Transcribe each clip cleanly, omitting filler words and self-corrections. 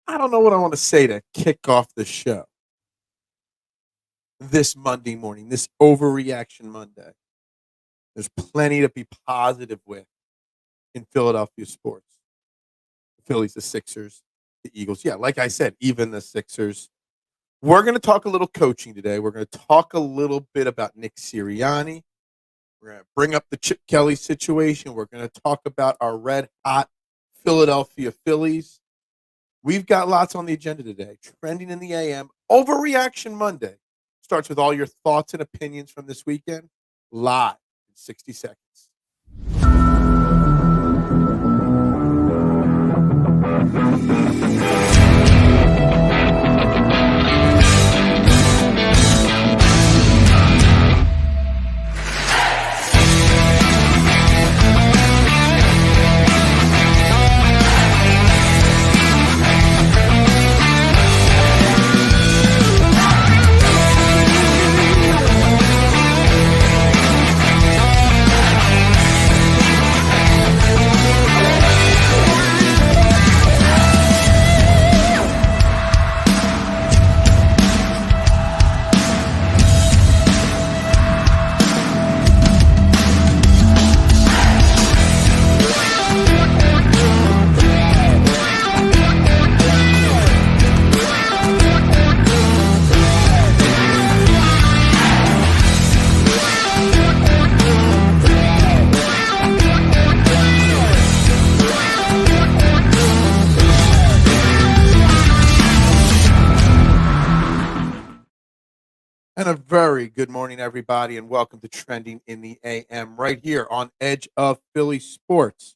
I don't know what I want to say to kick off the show this Monday morning, this overreaction Monday. There's plenty to be positive with in Philadelphia sports. The Phillies, the Sixers, the Eagles. Yeah, like I said, even the Sixers. We're going to talk a little coaching today. We're going to talk a little bit about Nick Sirianni. We're going to bring up the Chip Kelly situation. We're going to talk about our red hot Philadelphia Phillies. We've got lots on the agenda today. Trending in the AM. Overreaction Monday starts with all your thoughts and opinions from this weekend. Live in 60 seconds. And a very good morning, everybody, and welcome to Trending in the AM right here on Edge of Philly Sports.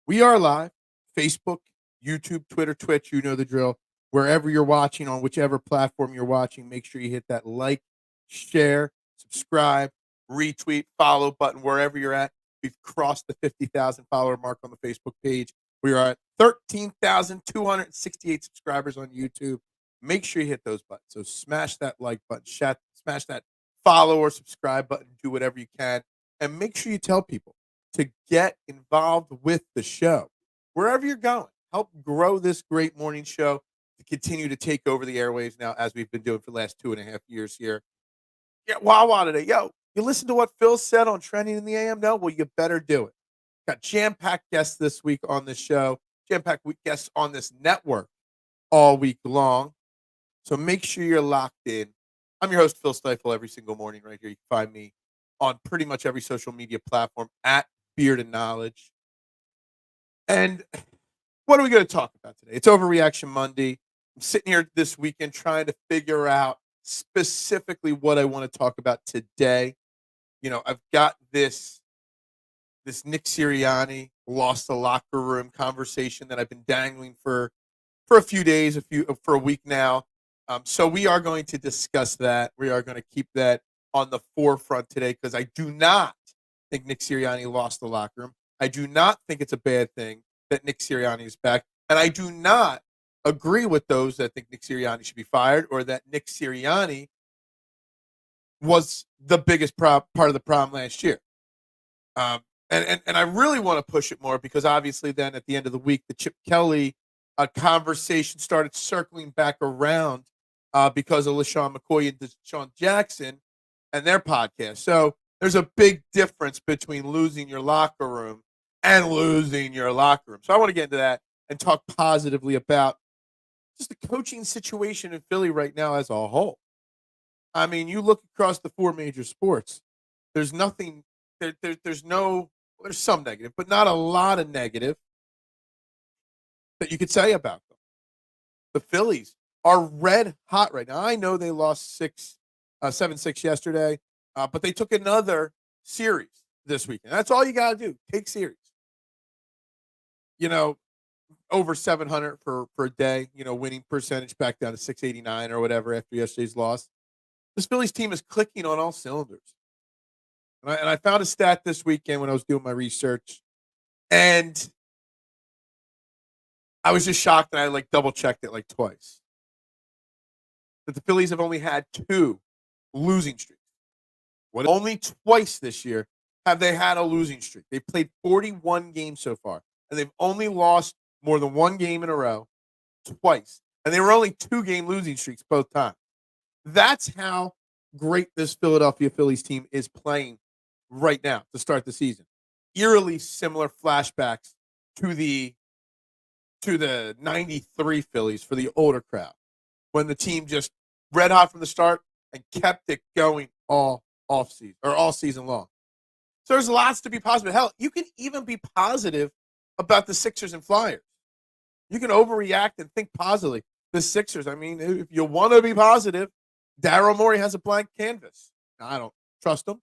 We are live, Facebook, YouTube, Twitter, Twitch, you know the drill. Wherever you're watching, on whichever platform you're watching, make sure you hit that like, share, subscribe, retweet, follow button wherever you're at. We've crossed the 50,000 follower mark on the Facebook page. We are at 13,268 subscribers on YouTube. Make sure you hit those buttons. So smash that like button, smash that follow or subscribe button, do whatever you can. And make sure you tell people to get involved with the show. Wherever you're going, help grow this great morning show to continue to take over the airwaves now, as we've been doing for the last 2.5 years here. Get Wawa today. Yo, you listen to what Phil said on Trending in the AM? No? Well, you better do it. Got jam-packed guests this week on the show, jam-packed guests on this network all week long. So make sure you're locked in. I'm your host, Phil Stiefel, every single morning right here. You can find me on pretty much every social media platform at Beard and Knowledge. And what are we going to talk about today? It's Overreaction Monday. I'm sitting here this weekend trying to figure out specifically what I want to talk about today. You know, I've got this Nick Sirianni lost the locker room conversation that I've been dangling for a few days, for a week now. So we are going to discuss that. We are going to keep that on the forefront today because I do not think Nick Sirianni lost the locker room. I do not think it's a bad thing that Nick Sirianni is back. And I do not agree with those that think Nick Sirianni should be fired or that Nick Sirianni was the biggest part of the problem last year. And I really want to push it more because obviously then at the end of the week, the Chip Kelly conversation started circling back around because of LeSean McCoy and Desean Jackson and their podcast. So there's a big difference between losing your locker room and losing your locker room. So I want to get into that and talk positively about just the coaching situation in Philly right now as a whole. I mean, you look across the four major sports, there's nothing, there's some negative, but not a lot of negative that you could say about them. The Phillies are red hot right now. I know they lost 7-6 yesterday, but they took another series this weekend. That's all you got to do. Take series. You know, over 700 for a day, winning percentage back down to 689 or whatever after yesterday's loss. This Phillies team is clicking on all cylinders. And I found a stat this weekend when I was doing my research, and I was just shocked, and I double-checked it twice. That the Phillies have only had 2 losing streaks. Only twice this year have they had a losing streak. They played 41 games so far, and they've only lost more than 1 game in a row twice. And they were only 2-game losing streaks both times. That's how great this Philadelphia Phillies team is playing right now to start the season. Eerily similar flashbacks to the 93 Phillies for the older crowd, when the team just red hot from the start and kept it going all season long. So there's lots to be positive. Hell, you can even be positive about the Sixers and Flyers. You can overreact and think positively. The Sixers, I mean, if you want to be positive, Daryl Morey has a blank canvas. Now, I don't trust him.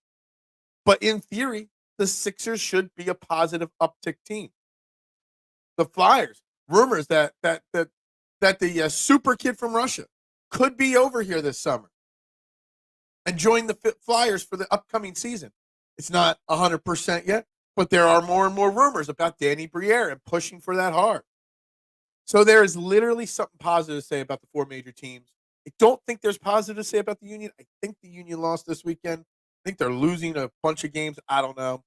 But in theory, the Sixers should be a positive uptick team. The Flyers, rumors that the super kid from Russia could be over here this summer and join the Flyers for the upcoming season. It's not 100% yet, but there are more and more rumors about Danny Briere and pushing for that hard. So there is literally something positive to say about the 4 major teams. I don't think there's positive to say about the Union. I think the Union lost this weekend. I think they're losing a bunch of games. I don't know.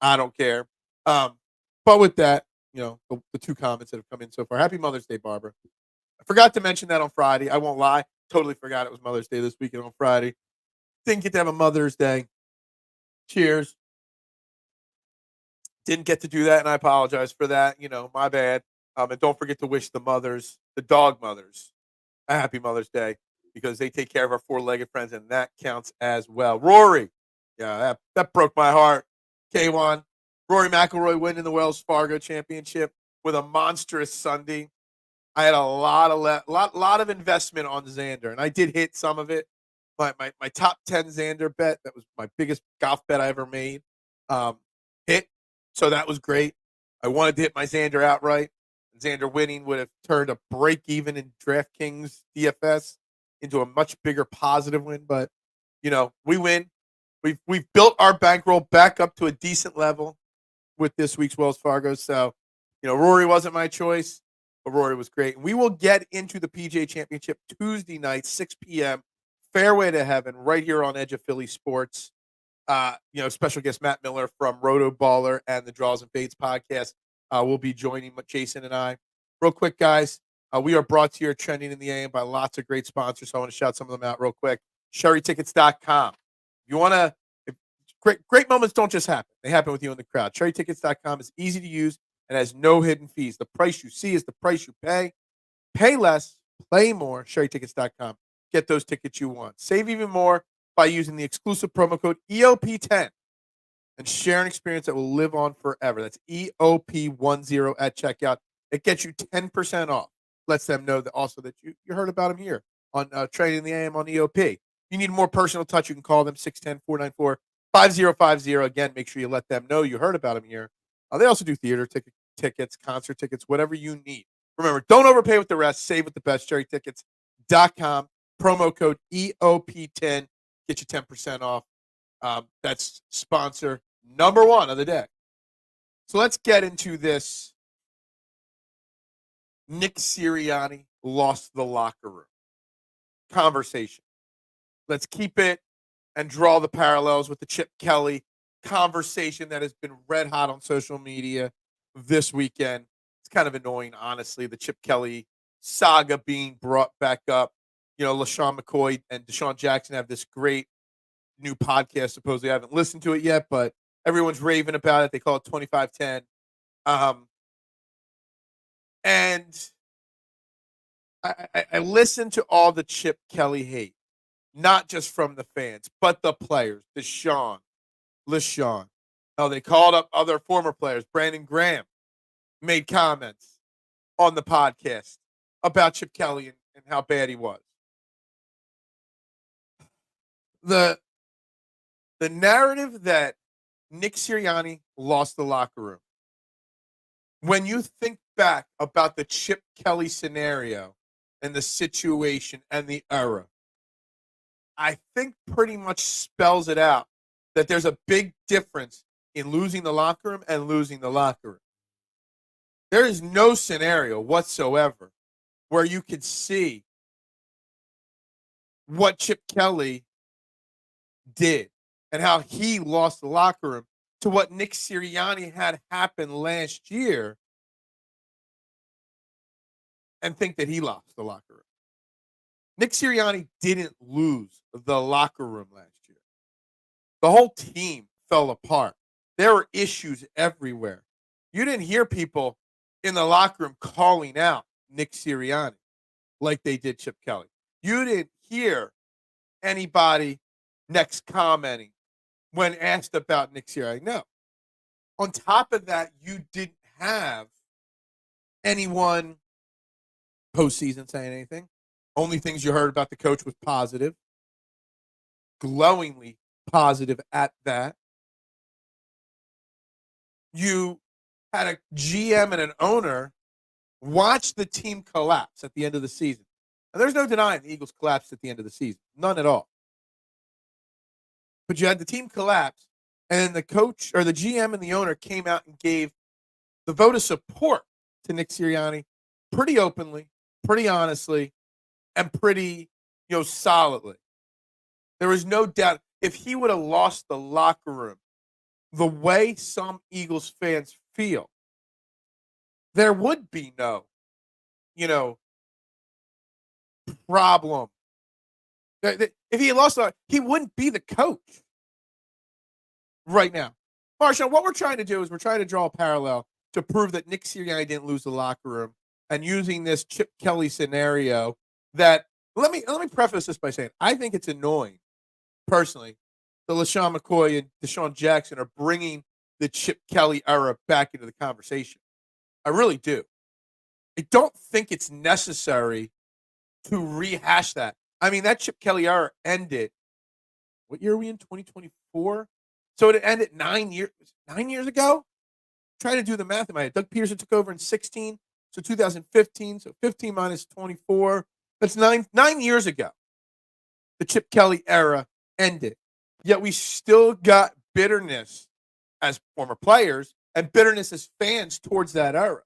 I don't care. But with that, the 2 comments that have come in so far. Happy Mother's Day, Barbara. I forgot to mention that on Friday. I won't lie. Totally forgot it was Mother's Day this weekend on Friday. Didn't get to have a Mother's Day. Cheers. Didn't get to do that, and I apologize for that. My bad. And don't forget to wish the dog mothers, a happy Mother's Day, because they take care of our 4-legged friends, and that counts as well. Rory, yeah, that broke my heart. K1, Rory McIlroy winning the Wells Fargo Championship with a monstrous Sunday. I had a lot of investment on Xander, and I did hit some of it. My top 10 Xander bet, that was my biggest golf bet I ever made, hit. So that was great. I wanted to hit my Xander outright. Xander winning would have turned a break even in DraftKings DFS into a much bigger positive win. But, we win. We've built our bankroll back up to a decent level with this week's Wells Fargo. So, Rory wasn't my choice, but Rory was great. And we will get into the PGA Championship Tuesday night, 6 p.m., Fairway to Heaven, right here on Edge of Philly Sports. Special guest Matt Miller from Roto Baller and the Draws and Fades podcast will be joining Jason and I. Real quick, guys, we are brought to you Trending in the AM by lots of great sponsors, so I want to shout some of them out real quick. SherryTickets.com. If you want to, great moments don't just happen. They happen with you in the crowd. SherryTickets.com is easy to use and has no hidden fees. The price you see is the price you pay. Pay less, play more. SherryTickets.com. Get those tickets you want. Save even more by using the exclusive promo code EOP10 and share an experience that will live on forever. That's EOP10 at checkout. It gets you 10% off. Lets them know that also that you heard about them here on Training the AM on EOP. You need more personal touch, you can call them 610-494-5050. Again, make sure you let them know you heard about them here. They also do theater tickets, concert tickets, whatever you need. Remember, don't overpay with the rest. Save with the best. SherryTickets.com. Promo code EOP10. Get you 10% off. That's sponsor number 1 of the day. So let's get into this. Nick Sirianni lost the locker room conversation. Let's keep it and draw the parallels with the Chip Kelly conversation that has been red hot on social media this weekend. It's kind of annoying, honestly, the Chip Kelly saga being brought back up. LaShawn McCoy and Deshaun Jackson have this great new podcast. Supposedly, I haven't listened to it yet, but everyone's raving about it. They call it 2510. And I listened to all the Chip Kelly hate, not just from the fans, but the players. Desean, Lesean. Oh, they called up other former players. Brandon Graham made comments on the podcast about Chip Kelly and how bad he was. The narrative that Nick Sirianni lost the locker room, when you think back about the Chip Kelly scenario and the situation and the era, I think pretty much spells it out that there's a big difference in losing the locker room and losing the locker room. There is no scenario whatsoever where you could see what Chip Kelly did and how he lost the locker room to what Nick Sirianni had happen last year and think that he lost the locker room. Nick Sirianni didn't lose the locker room last year. The whole team fell apart. There were issues everywhere. You didn't hear people in the locker room calling out Nick Sirianni like they did Chip Kelly. You didn't hear anybody next commenting when asked about Nick Sirianni. No. On top of that, you didn't have anyone postseason saying anything. Only things you heard about the coach was positive, glowingly positive at that. You had a GM and an owner watch the team collapse at the end of the season. And there's no denying the Eagles collapsed at the end of the season. None at all. But you had the team collapse, and the coach or the GM and the owner came out and gave the vote of support to Nick Sirianni pretty openly, pretty honestly, and pretty, solidly. There was no doubt if he would have lost the locker room the way some Eagles fans feel, there would be no, problem. If he had lost, he wouldn't be the coach right now. Marshawn, what we're trying to do is we're trying to draw a parallel to prove that Nick Sirianni didn't lose the locker room, and using this Chip Kelly scenario that let me preface this by saying I think it's annoying, personally, that LeSean McCoy and Desean Jackson are bringing the Chip Kelly era back into the conversation. I really do. I don't think it's necessary to rehash that. I mean, that Chip Kelly era ended. What year are we in? 2024. So it ended 9 years ago. Try to do the math in my head. Doug Peterson took over in 16, so 2015. So 15 minus 24. That's 9 years ago. The Chip Kelly era ended. Yet we still got bitterness as former players and bitterness as fans towards that era.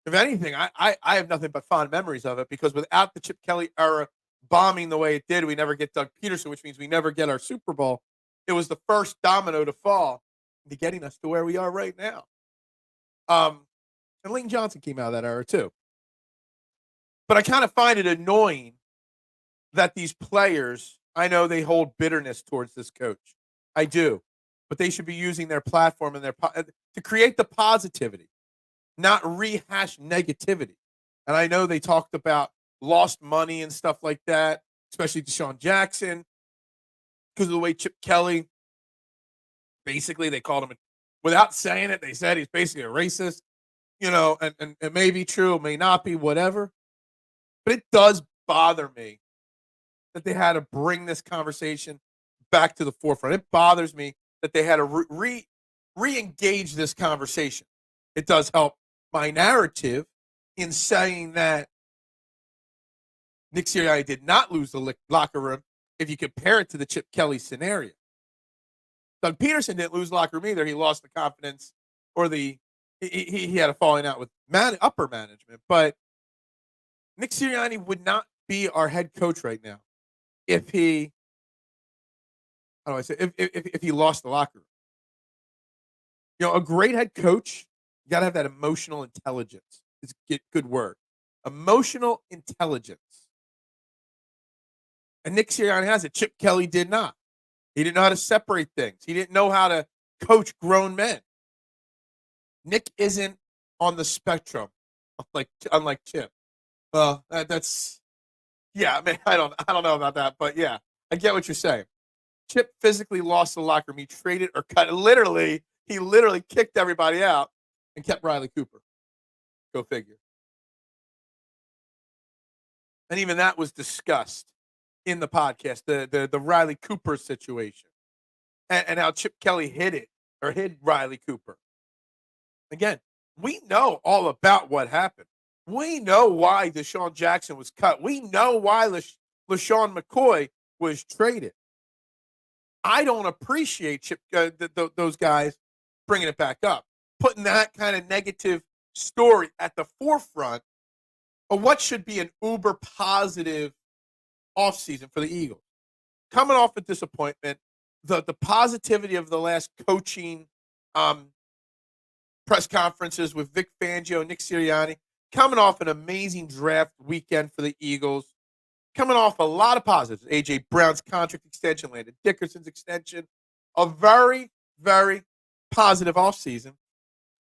If anything, I have nothing but fond memories of it, because without the Chip Kelly era bombing the way it did, we never get Doug Peterson, which means we never get our Super Bowl. It was the first domino to fall into getting us to where we are right now. And Lane Johnson came out of that era too. But I kind of find it annoying that these players, I know they hold bitterness towards this coach. I do. But they should be using their platform and to create the positivity, not rehash negativity. And I know they talked about lost money and stuff like that, especially Desean Jackson, because of the way Chip Kelly, basically they called him, without saying it, they said he's basically a racist, and it may be true, it may not be, whatever. But it does bother me that they had to bring this conversation back to the forefront. It bothers me that they had to re-engage this conversation. It does help my narrative in saying that Nick Sirianni did not lose the locker room if you compare it to the Chip Kelly scenario. Doug Peterson didn't lose the locker room either. He lost the confidence, or he had a falling out with upper management. But Nick Sirianni would not be our head coach right now if he, if he lost the locker room. A great head coach, you got to have that emotional intelligence. It's a good word. Emotional intelligence. And Nick Sirianni has it. Chip Kelly did not. He didn't know how to separate things. He didn't know how to coach grown men. Nick isn't on the spectrum, unlike Chip. Well, that's, yeah. I mean, I don't know about that, but yeah, I get what you're saying. Chip physically lost the locker room. He traded or cut. He literally kicked everybody out and kept Riley Cooper. Go figure. And even that was discussed in the podcast, the Riley Cooper situation, and how Chip Kelly hid Riley Cooper. Again, we know all about what happened. We know why Desean Jackson was cut. We know why LeSean McCoy was traded. I don't appreciate those guys bringing it back up, putting that kind of negative story at the forefront of what should be an uber positive offseason for the Eagles. Coming off a disappointment, the positivity of the last coaching press conferences with Vic Fangio and Nick Sirianni coming off an amazing draft weekend for the Eagles, coming off a lot of positives. A.J. Brown's contract extension, Landon Dickerson's extension, a very, very positive offseason.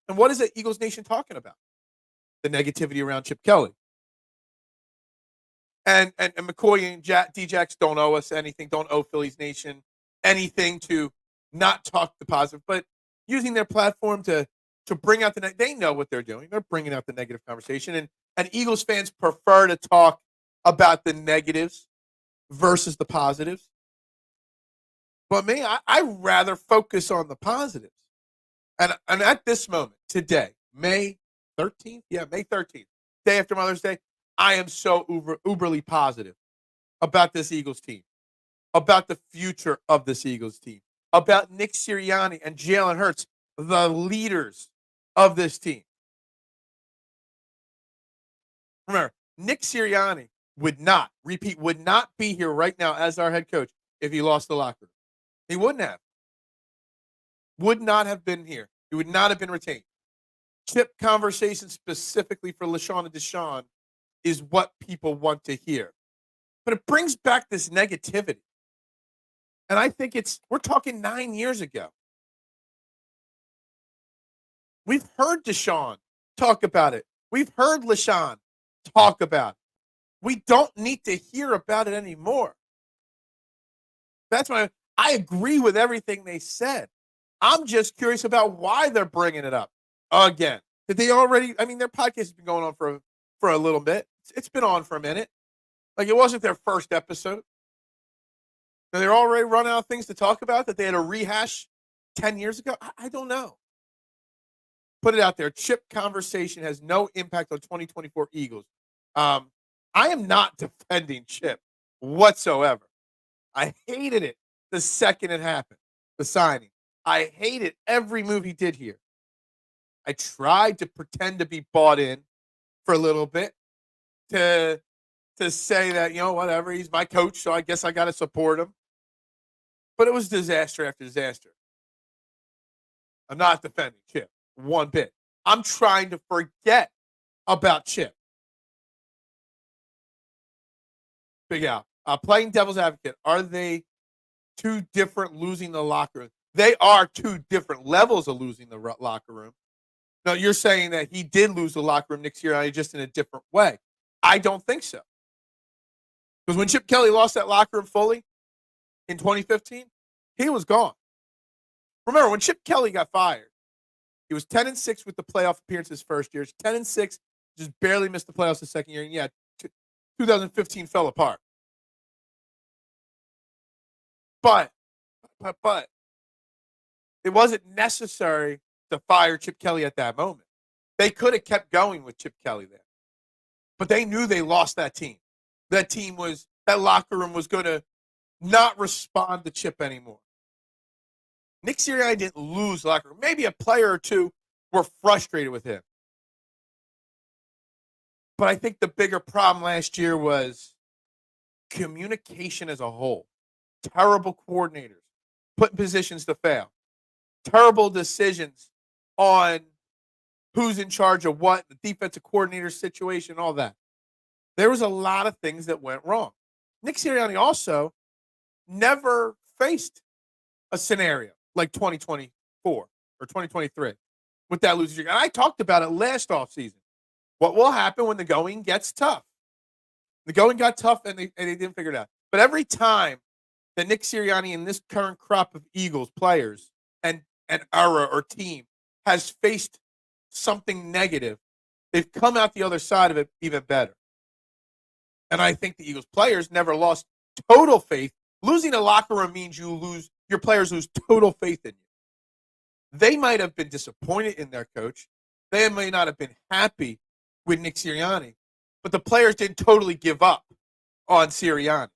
And what is the Eagles Nation talking about? The negativity around Chip Kelly. And McCoy and D-Jacks don't owe us anything, don't owe Phillies Nation anything to not talk the positive, but using their platform to bring out they know what they're doing. They're bringing out the negative conversation. And Eagles fans prefer to talk about the negatives versus the positives. But me, I rather focus on the positives. And at this moment, today, May 13th? Yeah, May 13th, day after Mother's Day, I am so uberly positive about this Eagles team, about the future of this Eagles team, about Nick Sirianni and Jalen Hurts, the leaders of this team. Remember, Nick Sirianni would not be here right now as our head coach if he lost the locker room. He wouldn't have. Would not have been here. He would not have been retained. Chip conversation specifically for Lesean and Desean is what people want to hear. But it brings back this negativity. And I think we're talking 9 years ago. We've heard Desean talk about it. We've heard Lesean talk about it. We don't need to hear about it anymore. That's why I agree with everything they said. I'm just curious about why they're bringing it up again. Did they already? I mean, their podcast has been going on for a little bit. It's been on for a minute. Like, it wasn't their first episode. They're already running out of things to talk about that they had to rehash 10 years ago. I don't know. Put it out there. Chip conversation has no impact on 2024 Eagles. I am not defending Chip whatsoever. I hated it the second it happened, the signing. I hated every move he did here. I tried to pretend to be bought in for a little bit to say that, whatever, he's my coach, so I guess I got to support him. But it was disaster after disaster. I'm not defending Chip one bit. I'm trying to forget about Chip. Big Al. Playing devil's advocate, are they two different losing the locker room? They are two different levels of losing the locker room. No, you're saying that he did lose the locker room next year, just in a different way. I don't think so. Because when Chip Kelly lost that locker room fully in 2015, he was gone. Remember, when Chip Kelly got fired, he was 10-6 with the playoff appearances first year. 10-6, just barely missed the playoffs the second year. And yeah, 2015 fell apart. But it wasn't necessary to fire Chip Kelly at that moment. They could have kept going with Chip Kelly there. But they knew they lost that team. That locker room was going to not respond to Chip anymore. Nick Sirianni didn't lose the locker room. Maybe a player or two were frustrated with him. But I think the bigger problem last year was communication as a whole. Terrible coordinators, put positions to fail. Terrible decisions on who's in charge of what, the defensive coordinator situation, all that. There was a lot of things that went wrong. Nick Sirianni also never faced a scenario like 2024 or 2023 with that losing streak. And I talked about it last offseason. What will happen when the going gets tough? The going got tough and they didn't figure it out. But every time that Nick Sirianni and this current crop of Eagles players and era or team has faced something negative, they've come out the other side of it even better. And I think the Eagles players never lost total faith. Losing a locker room means your players lose total faith in you. They might have been disappointed in their coach. They may not have been happy with Nick Sirianni, but the players didn't totally give up on Sirianni.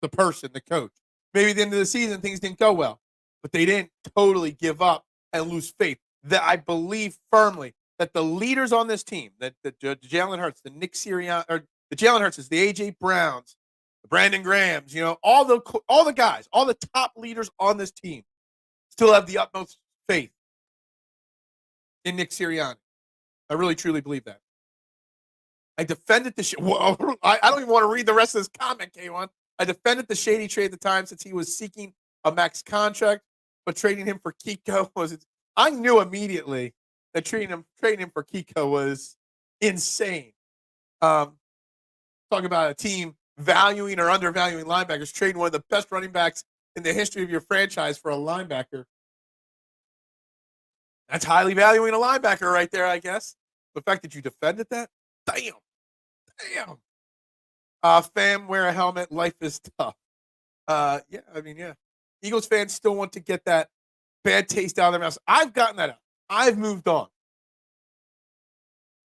The person, the coach. Maybe at the end of the season, things didn't go well, but they didn't totally give up and lose faith. That I believe firmly that the leaders on this team, that the Jalen Hurts, the Nick Sirianni, or the Jalen Hurts, the A.J. Browns, the Brandon Grahams, all the guys, all the top leaders on this team still have the utmost faith in Nick Sirianni. I really, truly believe that. I defended the well, I don't even want to read the rest of this comment, K1. I defended the shady trade at the time since he was seeking a max contract, but trading him for Kiko was. I knew immediately that trading him for Kiko was insane. Talking about a team valuing or undervaluing linebackers, trading one of the best running backs in the history of your franchise for a linebacker. That's highly valuing a linebacker right there, I guess. The fact that you defended that, damn. Fam, wear a helmet. Life is tough. Yeah. Eagles fans still want to get that bad taste out of their mouths. I've gotten that out. I've moved on.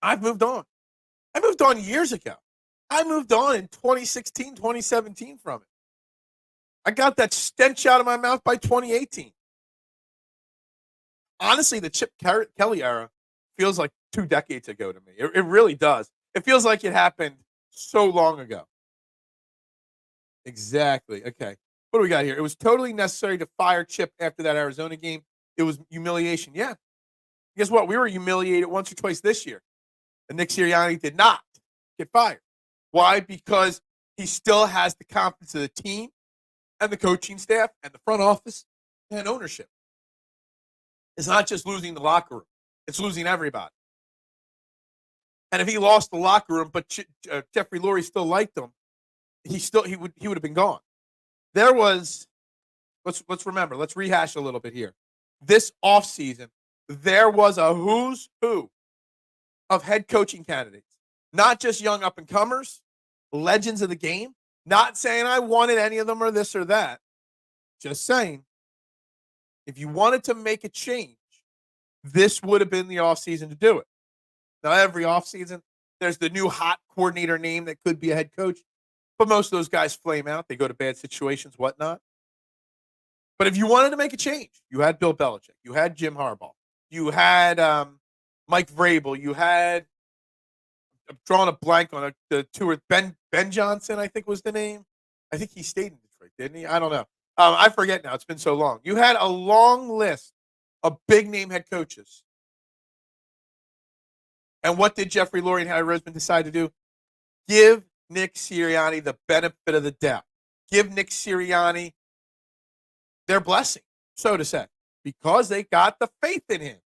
I moved on years ago. I moved on in 2016, 2017 from it. I got that stench out of my mouth by 2018. Honestly, the Chip Kelly era feels like 2 decades ago to me. It really does. It feels like it happened so long ago. Exactly. Okay. What do we got here? It was totally necessary to fire Chip after that Arizona game. It was humiliation. Yeah. Guess what? We were humiliated once or twice this year. And Nick Sirianni did not get fired. Why? Because he still has the confidence of the team and the coaching staff and the front office and ownership. It's not just losing the locker room. It's losing everybody. And if he lost the locker room, but Jeffrey Lurie still liked him, he would have been gone. There was, let's remember, let's rehash a little bit here. This offseason, there was a who's who of head coaching candidates, not just young up-and-comers, legends of the game, not saying I wanted any of them or this or that, just saying, if you wanted to make a change, this would have been the offseason to do it. Now, every offseason, there's the new hot coordinator name that could be a head coach, but most of those guys flame out. They go to bad situations, whatnot. But if you wanted to make a change, you had Bill Belichick, you had Jim Harbaugh, you had Mike Vrabel, you had, I'm drawing a blank on the two, Ben Johnson, I think was the name. I think he stayed in Detroit, didn't he? I don't know. I forget now. It's been so long. You had a long list of big-name head coaches. And what did Jeffrey Lurie and Harry Roseman decide to do? Give Nick Sirianni the benefit of the doubt. Give Nick Sirianni their blessing, so to say, because they got the faith in him.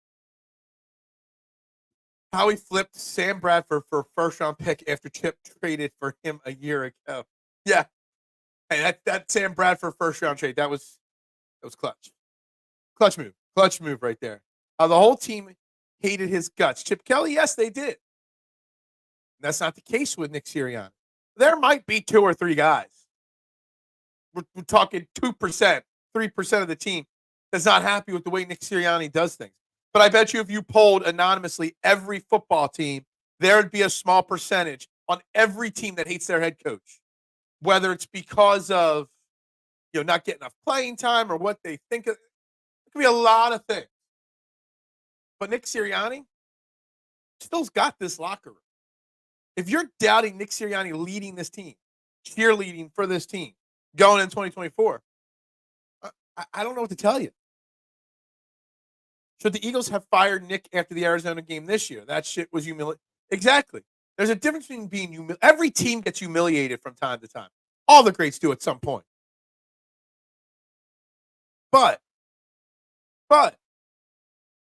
How he flipped Sam Bradford for a first-round pick after Chip traded for him a year ago. Yeah. Hey, that Sam Bradford first-round trade, that was clutch. Clutch move right there. The whole team hated his guts. Chip Kelly, yes, they did. That's not the case with Nick Sirianni. There might be 2 or 3 guys. We're talking 2%, 3% of the team that's not happy with the way Nick Sirianni does things. But I bet you if you polled anonymously every football team, there would be a small percentage on every team that hates their head coach. Whether it's because of not getting enough playing time or what they think of. It could be a lot of things. But Nick Sirianni still's got this locker room. If you're doubting Nick Sirianni leading this team, cheerleading for this team, going in 2024, I don't know what to tell you. Should the Eagles have fired Nick after the Arizona game this year? That shit was humiliating. Exactly. There's a difference between being humiliated. Every team gets humiliated from time to time. All the greats do at some point. But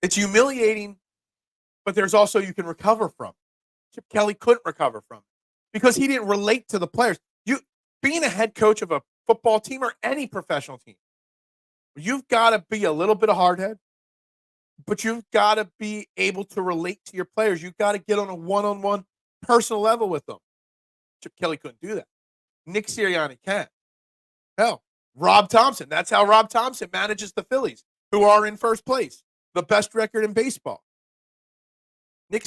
it's humiliating, but there's also you can recover from. Chip Kelly couldn't recover from because he didn't relate to the players. Being a head coach of a football team or any professional team, you've got to be a little bit of hardhead, but you've got to be able to relate to your players. You've got to get on a one-on-one personal level with them. Chip Kelly couldn't do that. Nick Sirianni can. Hell, Rob Thompson. That's how Rob Thompson manages the Phillies, who are in first place, the best record in baseball. Nick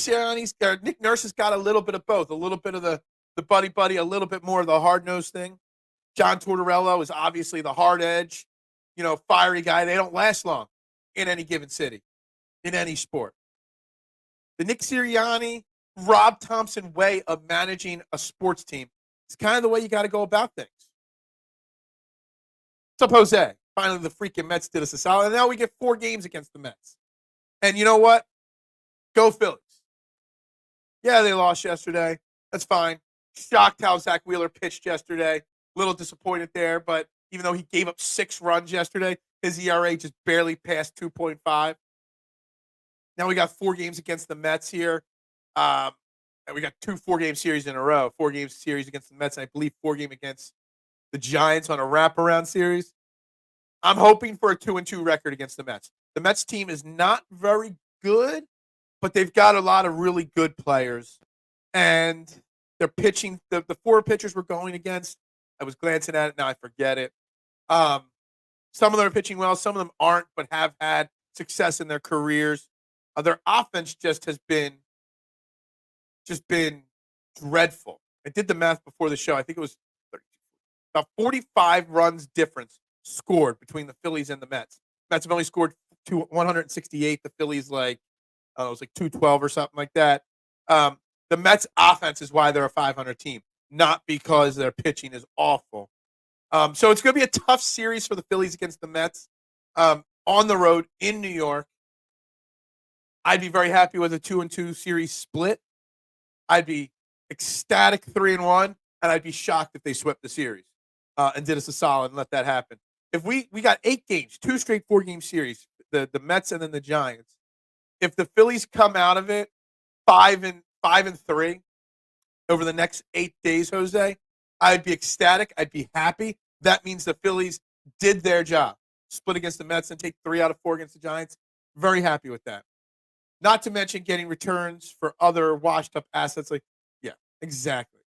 Nurse has got a little bit of both, a little bit of the buddy, a little bit more of the hard-nosed thing. John Tortorella is obviously the hard edge, fiery guy. They don't last long in any given city, in any sport. The Nick Sirianni, Rob Thompson way of managing a sports team is kind of the way you got to go about things. What's up, Jose? Finally, the freaking Mets did us a solid. And now we get 4 games against the Mets. And you know what? Go Phillies. Yeah, they lost yesterday. That's fine. Shocked how Zach Wheeler pitched yesterday. A little disappointed there, but even though he gave up 6 runs yesterday, his ERA just barely passed 2.5. Now we got 4 games against the Mets here. And we got 2 4-game series in a row. 4-game series against the Mets, and I believe 4-game against the Giants on a wraparound series. I'm hoping for a 2-2 record against the Mets. The Mets team is not very good, but they've got a lot of really good players. And they're pitching. The 4 pitchers we're going against, I was glancing at it. Now I forget it. Some of them are pitching well. Some of them aren't, but have had success in their careers. Their offense just has been dreadful. I did the math before the show. I think it was about 45 runs difference scored between the Phillies and the Mets. Mets have only scored 168. The Phillies it was like 212 or something like that. The Mets offense is why they're a 500 team, not because their pitching is awful. So it's going to be a tough series for the Phillies against the Mets on the road in New York. I'd be very happy with a 2-2 series split. I'd be ecstatic 3-1, and I'd be shocked if they swept the series and did us a solid and let that happen. If we got 8 games, 2 straight 4-game series, the Mets and then the Giants. If the Phillies come out of it 5-3 over the next 8 days, Jose, I'd be ecstatic. I'd be happy. That means the Phillies did their job. Split against the Mets and take 3 out of 4 against the Giants. Very happy with that. Not to mention getting returns for other washed-up assets. Yeah, exactly.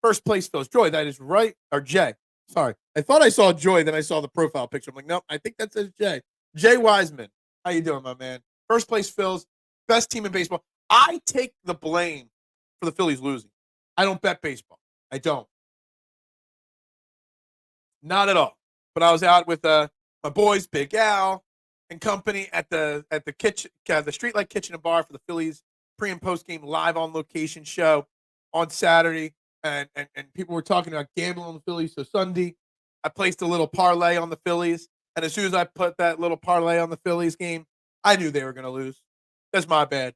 First place Phillies. Joy, that is right. Or Jay. Sorry. I thought I saw Joy, then I saw the profile picture. I'm like, nope, I think that says Jay. Jay Wiseman. How you doing, my man? First place Phils. Best team in baseball. I take the blame for the Phillies losing. I don't bet baseball. I don't. Not at all. But I was out with my boys, Big Al, and company at the kitchen, the Streetlight Kitchen and Bar for the Phillies pre and post game live on location show on Saturday, and people were talking about gambling on the Phillies. So Sunday, I placed a little parlay on the Phillies, and as soon as I put that little parlay on the Phillies game, I knew they were going to lose. That's my bad.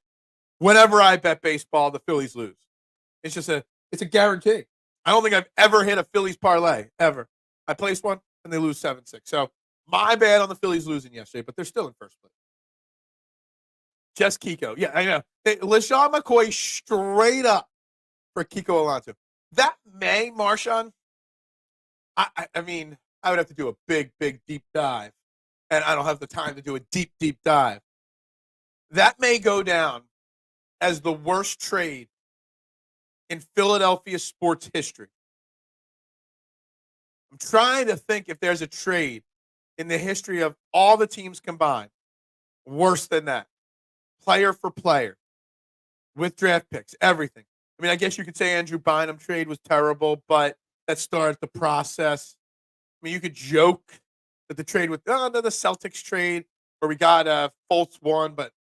Whenever I bet baseball, the Phillies lose. It's a guarantee. I don't think I've ever hit a Phillies parlay ever. I placed one and they lose 7-6. So my bad on the Phillies losing yesterday, but they're still in first place. Just Kiko. Yeah, I know. LeSean McCoy straight up for Kiko Alonso. That may, Marshawn, I mean, I would have to do a big, deep dive, and I don't have the time to do a deep dive. That may go down as the worst trade in Philadelphia sports history. I'm trying to think if there's a trade in the history of all the teams combined worse than that. Player for player, with draft picks, everything. I mean, I guess you could say Andrew Bynum trade was terrible, but that started the process. I mean, you could joke that the trade with the Celtics trade where we got Fultz won, but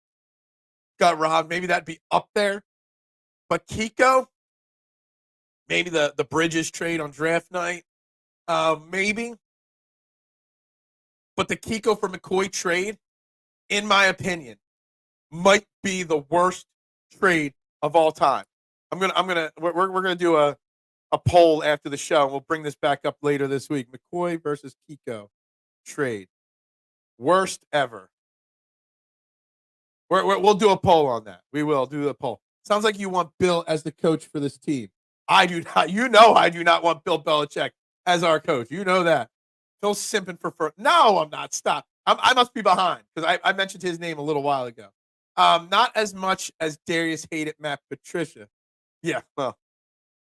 got robbed. Maybe that'd be up there. But Kiko, maybe the Bridges trade on draft night, maybe. But the Kiko for McCoy trade, in my opinion, might be the worst trade of all time. We're gonna do a poll after the show, and we'll bring this back up later this week. McCoy versus Kiko trade, worst ever. We'll do a poll on that. We will do a poll. Sounds like you want Bill as the coach for this team. I do not. You know I do not want Bill Belichick as our coach. You know that. Phil's simping for. No, I'm not. Stop. I must be behind because I mentioned his name a little while ago. Not as much as Darius hated Matt Patricia. Yeah, well,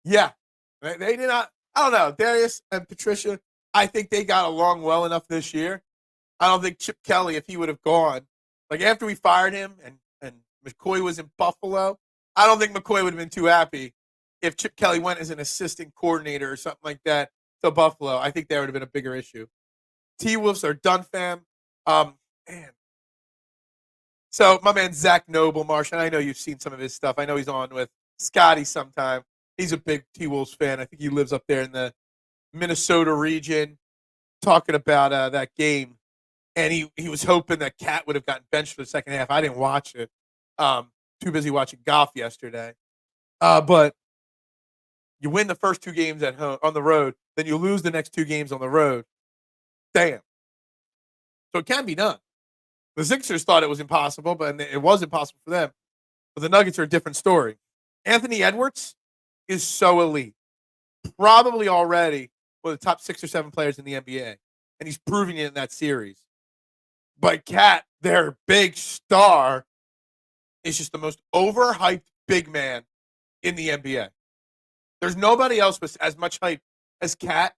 yeah. They did not. I don't know. Darius and Patricia, I think they got along well enough this year. I don't think Chip Kelly, if he would have gone, like after we fired him and McCoy was in Buffalo, I don't think McCoy would have been too happy if Chip Kelly went as an assistant coordinator or something like that to Buffalo. I think that would have been a bigger issue. T-Wolves are done, fam. Man. So my man Zach Noble, Marsh, and I know you've seen some of his stuff. I know he's on with Scotty sometime. He's a big T-Wolves fan. I think he lives up there in the Minnesota region, talking about that game. And he was hoping that Cat would have gotten benched for the second half. I didn't watch it. Too busy watching golf yesterday. But you win the first 2 games at home on the road, then you lose the next 2 games on the road. Damn. So it can be done. The Sixers thought it was impossible, but it was impossible for them. But the Nuggets are a different story. Anthony Edwards is so elite. Probably already one of the top 6 or 7 players in the NBA. And he's proving it in that series. But Cat, their big star, is just the most overhyped big man in the NBA. There's nobody else with as much hype as Cat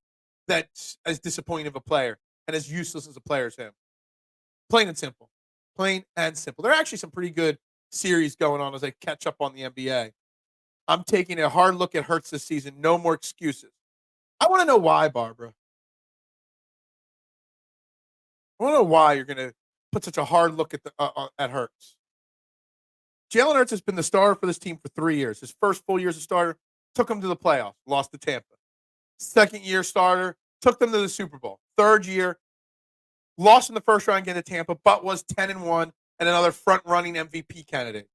that's as disappointing of a player and as useless as a player as him. Plain and simple. Plain and simple. There are actually some pretty good series going on as I catch up on the NBA. I'm taking a hard look at Hurts this season. No more excuses. I want to know why, Barbara. I want to know why you're going to put such a hard look at Hurts. Jalen Hurts has been the starter for this team for 3 years. His first full year as a starter took him to the playoffs, lost to Tampa. Second year starter, took them to the Super Bowl. Third year, lost in the first round against Tampa, but was 10-1 and another front-running MVP candidate.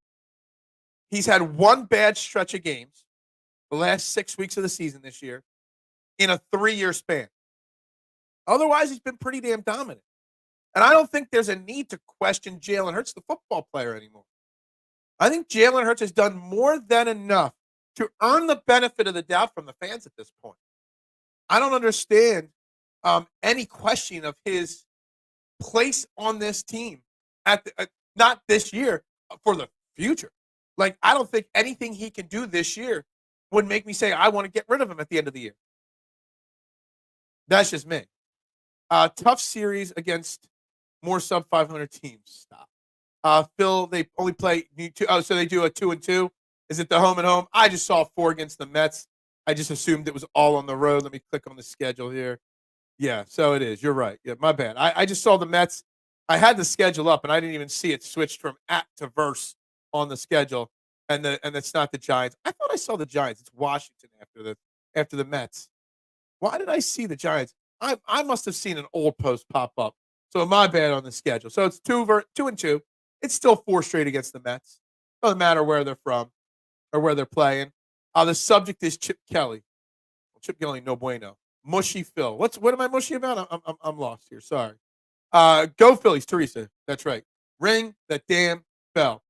He's had one bad stretch of games, the last 6 weeks of the season this year, in a 3-year span. Otherwise, he's been pretty damn dominant. And I don't think there's a need to question Jalen Hurts, the football player, anymore. I think Jalen Hurts has done more than enough to earn the benefit of the doubt from the fans at this point. I don't understand any question of his place on this team not this year, for the future. Like, I don't think anything he can do this year would make me say I want to get rid of him at the end of the year. That's just me. Tough series against more sub 500 teams. Stop. Phil, they only play two. Oh, so they do a 2-2. Is it the home and home? I just saw 4 against the Mets. I just assumed it was all on the road. Let me click on the schedule here. Yeah, so it is. You're right. Yeah, my bad. I just saw the Mets. I had the schedule up, and I didn't even see it switched from at to verse on the schedule, and it's not the Giants. I thought I saw the Giants. It's Washington after the Mets. Why did I see the Giants? I must have seen an old post pop up. So my bad on the schedule. So it's 2-2. It's still 4 straight against the Mets. Doesn't matter where they're from or where they're playing. The subject is Chip Kelly. Well, Chip Kelly, no bueno. Mushy Phil. What am I mushy about? I'm lost here. Sorry. Go Phillies, Teresa. That's right. Ring that damn bell.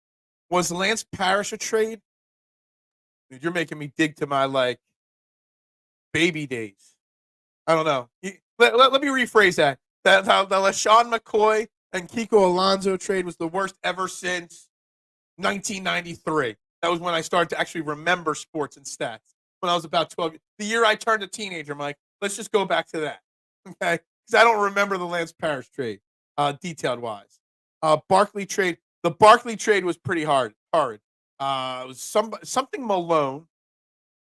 Was Lance Parrish a trade? Dude, you're making me dig to my baby days. I don't know. Let me rephrase that. The LeSean McCoy and Kiko Alonso trade was the worst ever since 1993. That was when I started to actually remember sports and stats. When I was about 12. The year I turned a teenager, Mike. Let's just go back to that. Okay? Because I don't remember the Lance Parrish trade, detailed wise. Barkley trade. The Barkley trade was pretty hard. It was something Malone.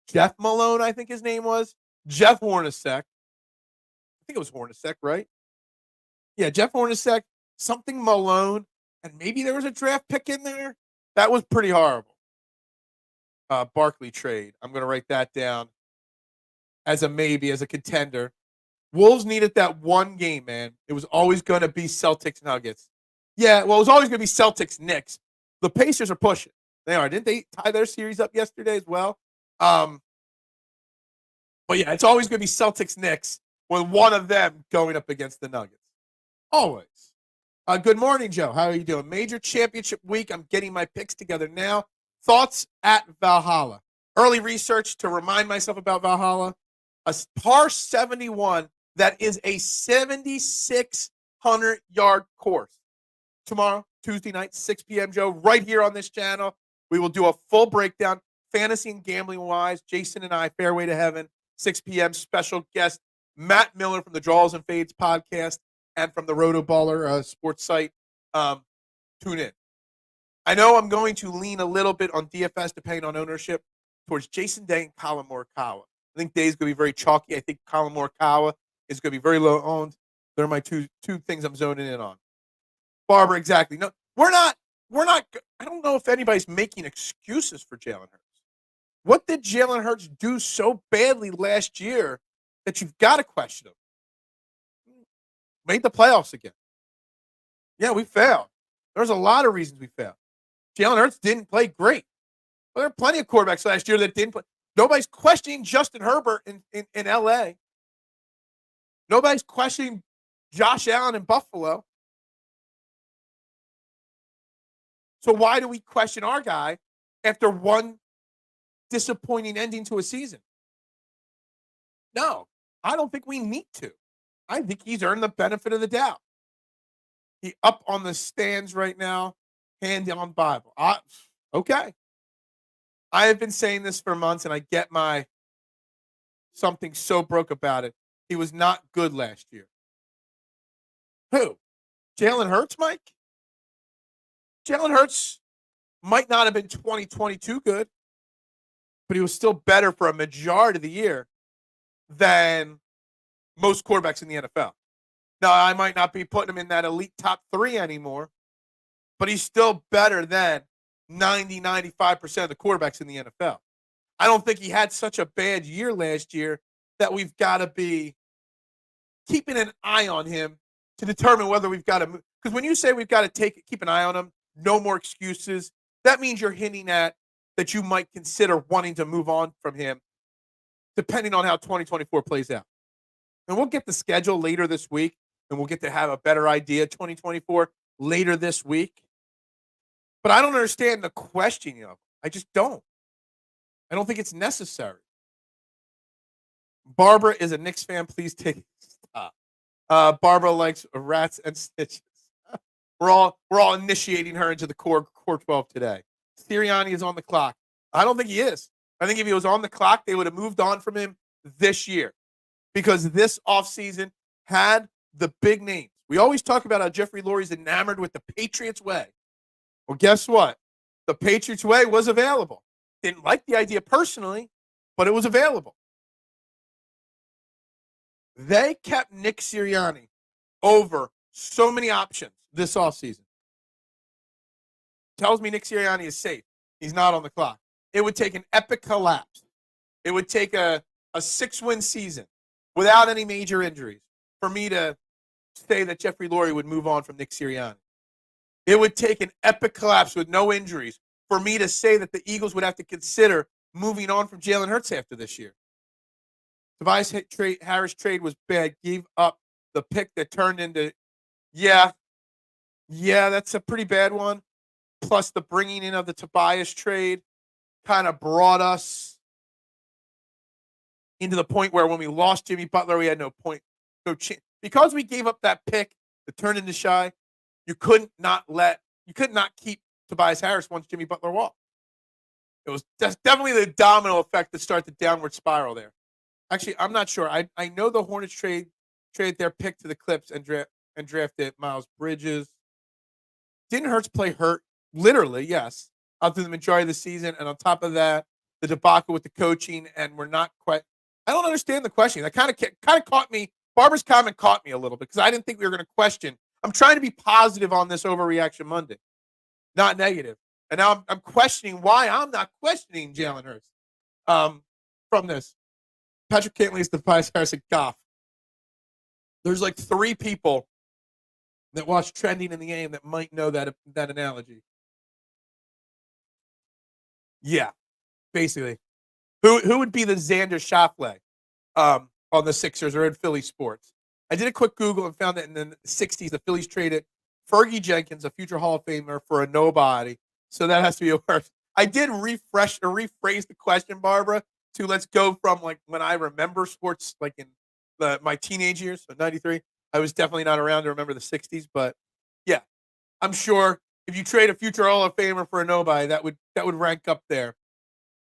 Jeff Malone, I think his name was. Jeff Hornacek. I think it was Hornacek, right? Yeah, Jeff Hornacek, something Malone, and maybe there was a draft pick in there. That was pretty horrible. Barkley trade. I'm going to write that down as a maybe, as a contender. Wolves needed that one game, man. It was always going to be Celtics Nuggets. Yeah, well, it was always going to be Celtics Knicks. The Pacers are pushing. They are. Didn't they tie their series up yesterday as well? But yeah, it's always going to be Celtics Knicks with one of them going up against the Nuggets. Always. Good morning, Joe. How are you doing? Major championship week. I'm getting my picks together now. Thoughts at Valhalla. Early research to remind myself about Valhalla. A par 71 that is a 7,600-yard course. Tomorrow, Tuesday night, 6 p.m., Joe, right here on this channel. We will do a full breakdown, fantasy and gambling-wise. Jason and I, Fairway to Heaven, 6 p.m., special guest, Matt Miller from the Draws and Fades podcast and from the Rotoballer sports site. Tune in. I know I'm going to lean a little bit on DFS, depending on ownership, towards Jason Day and Colin Morikawa. I think Day's going to be very chalky. I think Colin Morikawa is going to be very low owned. They're my two things I'm zoning in on. Barbara, exactly. No, we're not. I don't know if anybody's making excuses for Jalen Hurts. What did Jalen Hurts do so badly last year that you've got to question him? Made the playoffs again. Yeah, we failed. There's a lot of reasons we failed. Jalen Hurts didn't play great. Well, there are plenty of quarterbacks last year that didn't play. Nobody's questioning Justin Herbert in L.A. Nobody's questioning Josh Allen in Buffalo. So why do we question our guy after one disappointing ending to a season? No, I don't think we need to. I think he's earned the benefit of the doubt. He up on the stands right now, hand on Bible. Okay. I have been saying this for months, and I get my something so broke about it. He was not good last year. Who? Jalen Hurts, Mike? Jalen Hurts might not have been 2022 good, but he was still better for a majority of the year than most quarterbacks in the NFL. Now, I might not be putting him in that elite top 3 anymore, but he's still better than 95% of the quarterbacks in the NFL. I don't think he had such a bad year last year that we've got to be keeping an eye on him to determine whether we've got to move. Because when you say we've got to keep an eye on him, no more excuses, that means you're hinting at that you might consider wanting to move on from him depending on how 2024 plays out. And we'll get the schedule later this week, and we'll get to have a better idea of 2024 later this week. But I don't understand the questioning of him. I just don't. I don't think it's necessary. Barbara is a Knicks fan. Please take stop. Barbara likes rats and stitches. We're all initiating her into the core 12 today. Sirianni is on the clock. I don't think he is. I think if he was on the clock, they would have moved on from him this year because this offseason had the big names. We always talk about how Jeffrey Lurie's enamored with the Patriots way. Well, guess what? The Patriots way was available. Didn't like the idea personally, but it was available. They kept Nick Sirianni over so many options this offseason. Tells me Nick Sirianni is safe. He's not on the clock. It would take an epic collapse. It would take a 6-win season without any major injuries for me to say that Jeffrey Lurie would move on from Nick Sirianni. It would take an epic collapse with no injuries for me to say that the Eagles would have to consider moving on from Jalen Hurts after this year. Tobias Harris trade was bad. Gave up the pick that turned into, yeah, that's a pretty bad one. Plus the bringing in of the Tobias trade kind of brought us into the point where when we lost Jimmy Butler, we had no chance. Because we gave up that pick that turned into shy, you could not keep Tobias Harris once Jimmy Butler walked. It was definitely the domino effect that started the downward spiral there. Actually, I'm not sure. I know the Hornets traded their pick to the Clips and drafted Miles Bridges. Didn't Hurts play hurt? Literally, yes. Up through the majority of the season. And on top of that, the debacle with the coaching, and we're not quite. I don't understand the question. That kind of caught me. Barbara's comment caught me a little bit because I didn't think we were going to question. I'm trying to be positive on this Overreaction Monday, not negative. And now I'm questioning why I'm not questioning Jalen Hurts from this. Patrick Cantley's the Tobias Harris and Goff. There's like 3 people that watch Trending in the game that might know that analogy. Yeah, basically. Who would be the Xander Schauffele on the Sixers or in Philly sports? I did a quick Google and found that in the 60s, the Phillies traded Fergie Jenkins, a future Hall of Famer, for a nobody. So that has to be a worse. I did rephrase the question, Barbara, to let's go from like when I remember sports, like in my teenage years, so 93. I was definitely not around to remember the 60s, but yeah, I'm sure if you trade a future Hall of Famer for a nobody, that would rank up there.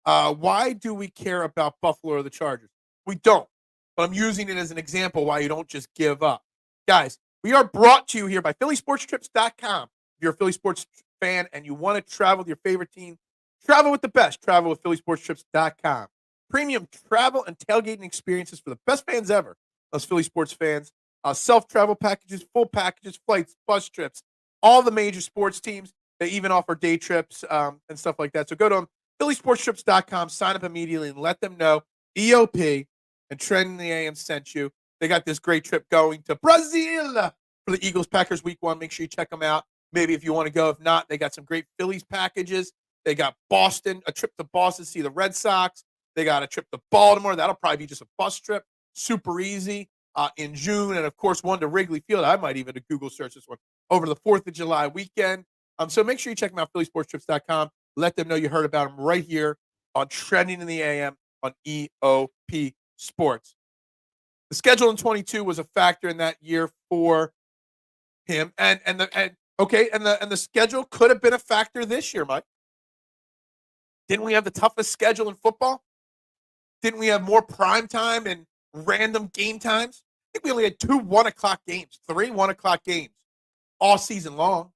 Why do we care about Buffalo or the Chargers? We don't, but I'm using it as an example why you don't just give up. Guys, we are brought to you here by PhillySportsTrips.com. If you're a Philly sports fan and you want to travel with your favorite team, travel with the best. Travel with PhillySportsTrips.com. Premium travel and tailgating experiences for the best fans ever. Those Philly sports fans. Self-travel packages, full packages, flights, bus trips, all the major sports teams. They even offer day trips and stuff like that. So go to PhillySportsTrips.com, sign up immediately, and let them know EOP and Trend in the AM sent you. They got this great trip going to Brazil for the Eagles-Packers Week 1. Make sure you check them out. Maybe if you want to go. If not, they got some great Phillies packages They got Boston, a trip to Boston to see the Red Sox. They got a trip to Baltimore. That'll probably be just a bus trip. Super easy in June. And, of course, one to Wrigley Field. I might even Google search this one over the 4th of July weekend. So make sure you check them out, phillysportstrips.com. Let them know you heard about them right here on Trending in the AM on EOP Sports. The schedule in 22 was a factor in that year for him. And the schedule could have been a factor this year, Mike. Didn't we have the toughest schedule in football? Didn't we have more prime time and random game times? I think we only had 2 1 o'clock games, 3 1 o'clock games all season long.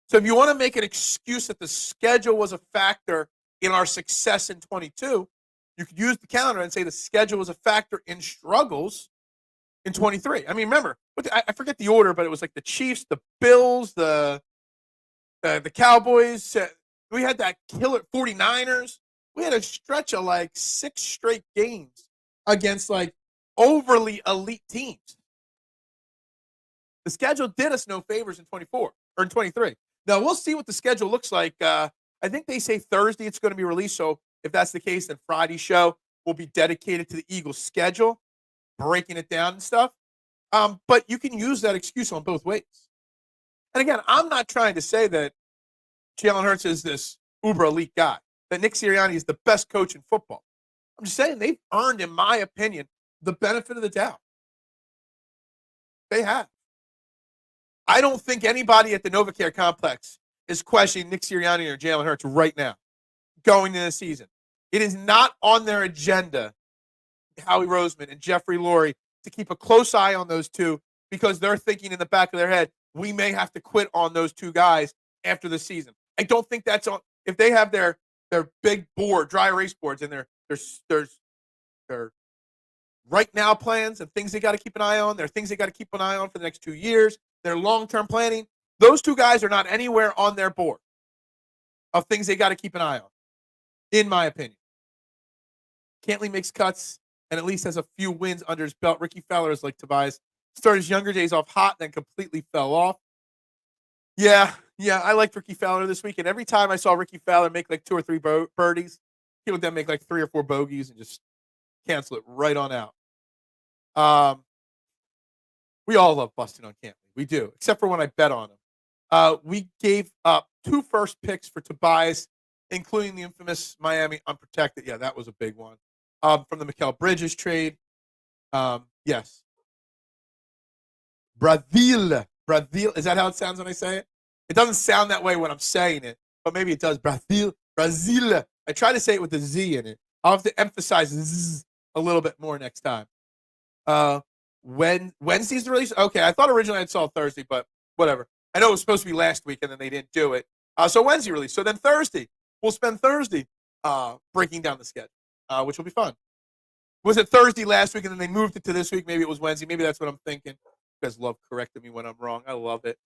So if you want to make an excuse that the schedule was a factor in our success in 22, you could use the calendar and say the schedule was a factor in struggles in 23. I mean, remember, I forget the order, but it was like the Chiefs, the Bills, the Cowboys. We had that killer 49ers. We had a stretch of like 6 straight games against like overly elite teams. The schedule did us no favors in 24 or in 23. Now, we'll see what the schedule looks like. I think they say Thursday it's going to be released. So if that's the case, then Friday's show will be dedicated to the Eagles' schedule, breaking it down and stuff. But you can use that excuse on both ways. And again, I'm not trying to say that Jalen Hurts is this uber elite guy, that Nick Sirianni is the best coach in football. I'm just saying they've earned, in my opinion, the benefit of the doubt. They have. I don't think anybody at the NovaCare complex is questioning Nick Sirianni or Jalen Hurts right now going into the season. It is not on their agenda, Howie Roseman and Jeffrey Lurie, to keep a close eye on those two because they're thinking in the back of their head, we may have to quit on those 2 guys after the season. I don't think that's on. If they have their big board, dry erase boards, and their right now plans and things they got to keep an eye on, there are things they got to keep an eye on for the next 2 years, their long-term planning, those 2 guys are not anywhere on their board of things they got to keep an eye on, in my opinion. Cantley makes cuts and at least has a few wins under his belt. Ricky Fowler is like Tobias. Started his younger days off hot, then completely fell off. Yeah, I liked Ricky Fowler this week, and every time I saw Ricky Fowler make like 2 or 3 birdies, he would then make like 3 or 4 bogeys and just cancel it right on out. We all love busting on Cantley. We do, except for when I bet on him. We gave up 2 first picks for Tobias, including the infamous Miami unprotected. Yeah, that was a big one. From the Mikal Bridges trade. Yes. Brazil. Is that how it sounds when I say it? It doesn't sound that way when I'm saying it, but maybe it does. Brazil. I try to say it with the Z in it. I'll have to emphasize Z a little bit more next time. Wednesday's the release? Okay, I thought originally I saw Thursday, but whatever. I know it was supposed to be last week, and then they didn't do it. So Wednesday release. So then Thursday, we'll spend Thursday breaking down the schedule, which will be fun. Was it Thursday last week, and then they moved it to this week? Maybe it was Wednesday. Maybe that's what I'm thinking. You guys love correcting me when I'm wrong. I love it.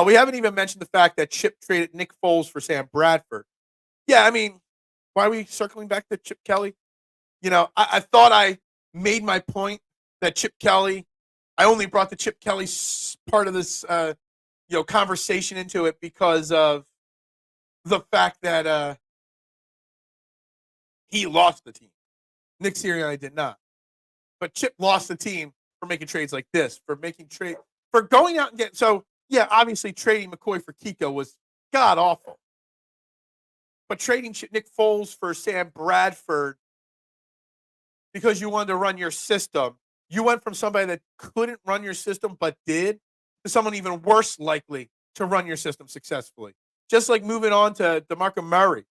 We haven't even mentioned the fact that Chip traded Nick Foles for Sam Bradford. Yeah, I mean, why are we circling back to Chip Kelly? You know, I thought I made my point that Chip Kelly, I only brought the Chip Kelly part of this, conversation into it because of the fact that he lost the team. Nick Sirianni did not. But Chip lost the team for making trades like this, for going out and getting, so yeah, obviously trading McCoy for Kiko was god awful. But trading Nick Foles for Sam Bradford because you wanted to run your system, you went from somebody that couldn't run your system but did to someone even worse likely to run your system successfully. Just like moving on to DeMarco Murray.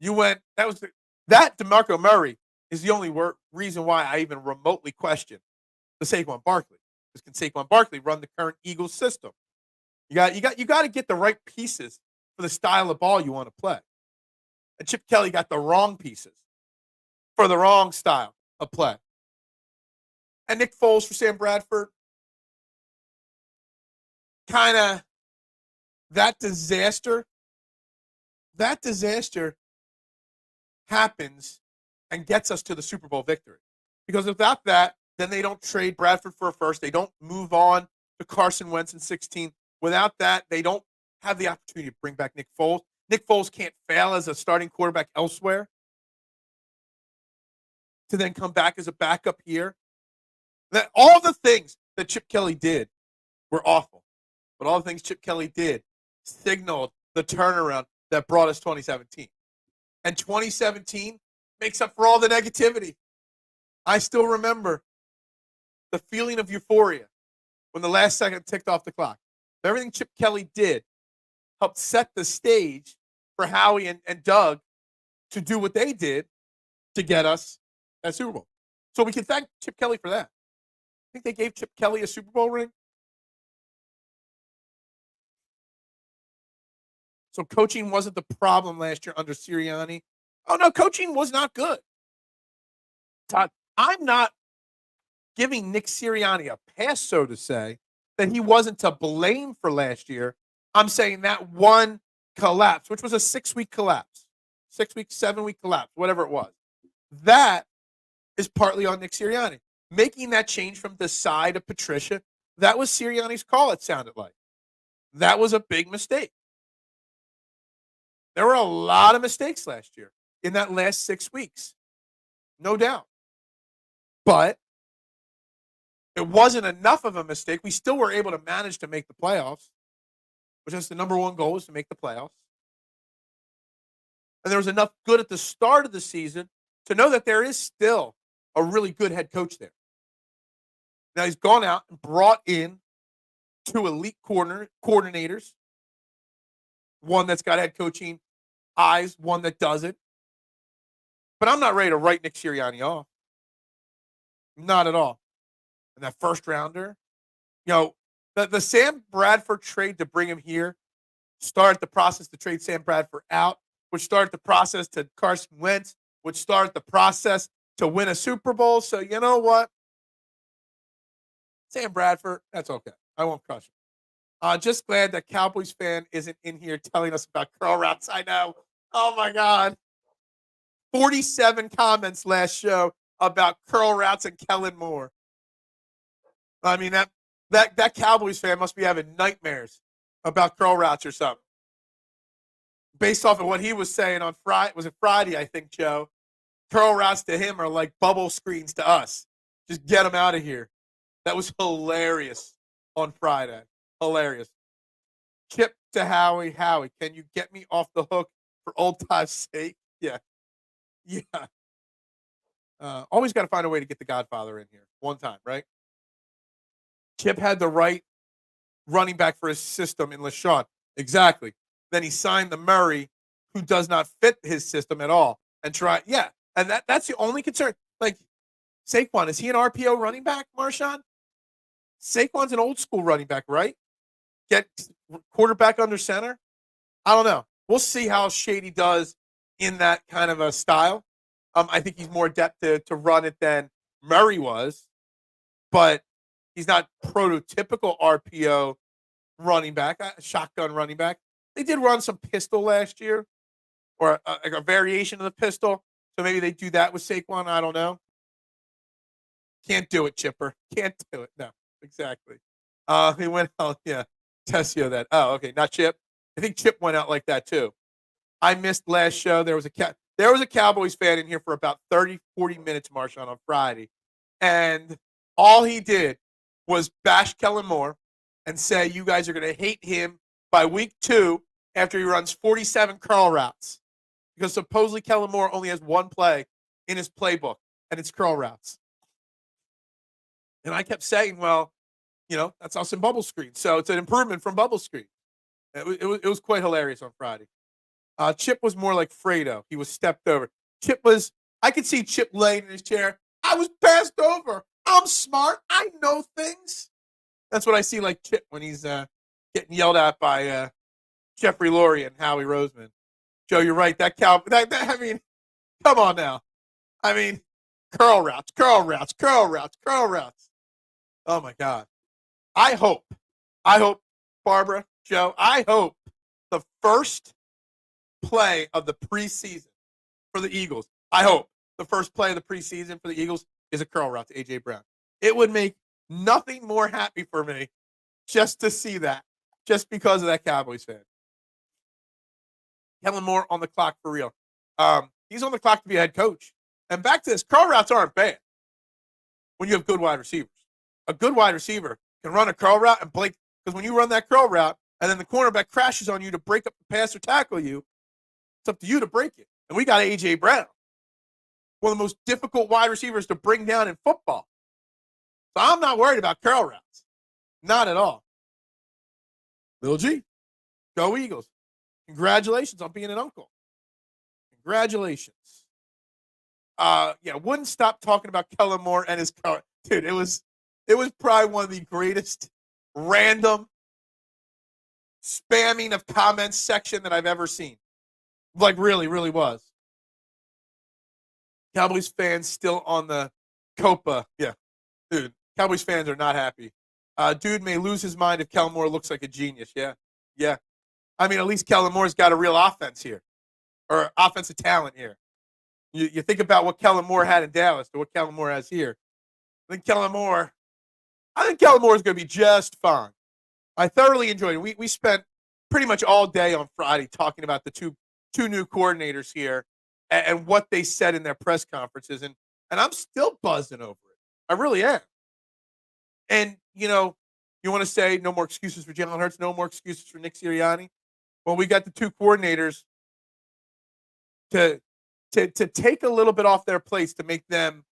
That DeMarco Murray is the only reason why I even remotely question the Saquon Barkley. Because can Saquon Barkley run the current Eagles system? You got to get the right pieces for the style of ball you want to play. And Chip Kelly got the wrong pieces for the wrong style of play. And Nick Foles for Sam Bradford, kind of that disaster happens and gets us to the Super Bowl victory. Because without that, then they don't trade Bradford for a first. They don't move on to Carson Wentz in 16. Without that, they don't have the opportunity to bring back Nick Foles. Nick Foles can't fail as a starting quarterback elsewhere to then come back as a backup here. That all the things that Chip Kelly did were awful, but all the things Chip Kelly did signaled the turnaround that brought us 2017. And 2017 makes up for all the negativity. I still remember the feeling of euphoria when the last second ticked off the clock. Everything Chip Kelly did helped set the stage for Howie and Doug to do what they did to get us that Super Bowl. So we can thank Chip Kelly for that. I think they gave Chip Kelly a Super Bowl ring. So coaching wasn't the problem last year under Sirianni. Oh, no, coaching was not good. Todd, I'm not giving Nick Sirianni a pass, so to say, that he wasn't to blame for last year. I'm saying that one collapse, which was a 6-week collapse, 6-week, 7-week collapse, whatever it was, that is partly on Nick Sirianni. Making that change from the side of Patricia, that was Sirianni's call, it sounded like. That was a big mistake. There were a lot of mistakes last year in that last 6 weeks, no doubt. But it wasn't enough of a mistake. We still were able to manage to make the playoffs, which is the number one goal, is to make the playoffs. And there was enough good at the start of the season to know that there is still a really good head coach there. Now he's gone out and brought in 2 elite coordinators, one that's got head coaching eyes, one that doesn't. But I'm not ready to write Nick Sirianni off. Not at all. And that first rounder, the Sam Bradford trade to bring him here started the process to trade Sam Bradford out, which started the process to Carson Wentz, which started the process to win a Super Bowl. So you know what? Sam Bradford, that's okay. I won't crush him. Just glad that Cowboys fan isn't in here telling us about curl routes. I know. Oh, my God. 47 comments last show about curl routes and Kellen Moore. I mean, that Cowboys fan must be having nightmares about curl routes or something. Based off of what he was saying on Friday, was it Friday, I think, Joe? Curl routes to him are like bubble screens to us. Just get them out of here. That was hilarious on Friday. Hilarious. Chip to Howie. Howie, can you get me off the hook for old time's sake? Yeah. Yeah. Always got to find a way to get the Godfather in here. One time, right? Chip had the right running back for his system in Lesean. Exactly. Then he signed the Murray, who does not fit his system at all. And and that's the only concern. Like, Saquon, is he an RPO running back, Marshawn? Saquon's an old school running back, right? Get quarterback under center? I don't know. We'll see how Shady does in that kind of a style. I think he's more adept to run it than Murray was, but he's not prototypical RPO running back, shotgun running back. They did run some pistol last year, or a variation of the pistol, so maybe they do that with Saquon. I don't know. Can't do it, Chipper. Can't do it. No, exactly. He went out, yeah. Tessio that. Oh, okay, not Chip. I think Chip went out like that too. I missed last show. There was a Cowboys fan in here for about 30, 40 minutes, Marshawn, on Friday. And all he did was bash Kellen Moore and say, you guys are going to hate him by week 2 after he runs 47 curl routes. Because supposedly Kellen Moore only has one play in his playbook, and it's curl routes. And I kept saying, well, that's us in bubble screen. So it's an improvement from bubble screen. It was quite hilarious on Friday. Chip was more like Fredo. He was stepped over. I could see Chip laying in his chair. I was passed over. I'm smart. I know things. That's what I see like Chip when he's getting yelled at by Jeffrey Lurie and Howie Roseman. Joe, you're right. I mean, come on now. I mean, curl routes. Oh, my God. I hope, Barbara, Joe, I hope the first play of the preseason for the Eagles, I hope the first play of the preseason for the Eagles is a curl route to A.J. Brown. It would make nothing more happy for me just to see that, just because of that Cowboys fan. Kellen Moore on the clock for real. He's on the clock to be a head coach. And back to this, curl routes aren't bad when you have good wide receivers. A good wide receiver can run a curl route and blink, because when you run that curl route and then the cornerback crashes on you to break up the pass or tackle you, it's up to you to break it. And we got A.J. Brown, one of the most difficult wide receivers to bring down in football. So I'm not worried about curl routes. Not at all. Lil G, go Eagles. Congratulations on being an uncle. Congratulations. Wouldn't stop talking about Kellen Moore and his car. Dude, it was probably one of the greatest random spamming of comments section that I've ever seen. Like, really, really was. Cowboys fans still on the Copa. Yeah, dude, Cowboys fans are not happy. Dude may lose his mind if Kellen Moore looks like a genius. Yeah. I mean, at least Kellen Moore's got a real offense here, or offensive talent here. You think about what Kellen Moore had in Dallas to what Kellen Moore has here. I think Kellen Moore is going to be just fine. I thoroughly enjoyed it. We spent pretty much all day on Friday talking about the two new coordinators here and what they said in their press conferences, and I'm still buzzing over it. I really am. And, you want to say no more excuses for Jalen Hurts, no more excuses for Nick Sirianni. Well, we got the two coordinators to take a little bit off their plates to make them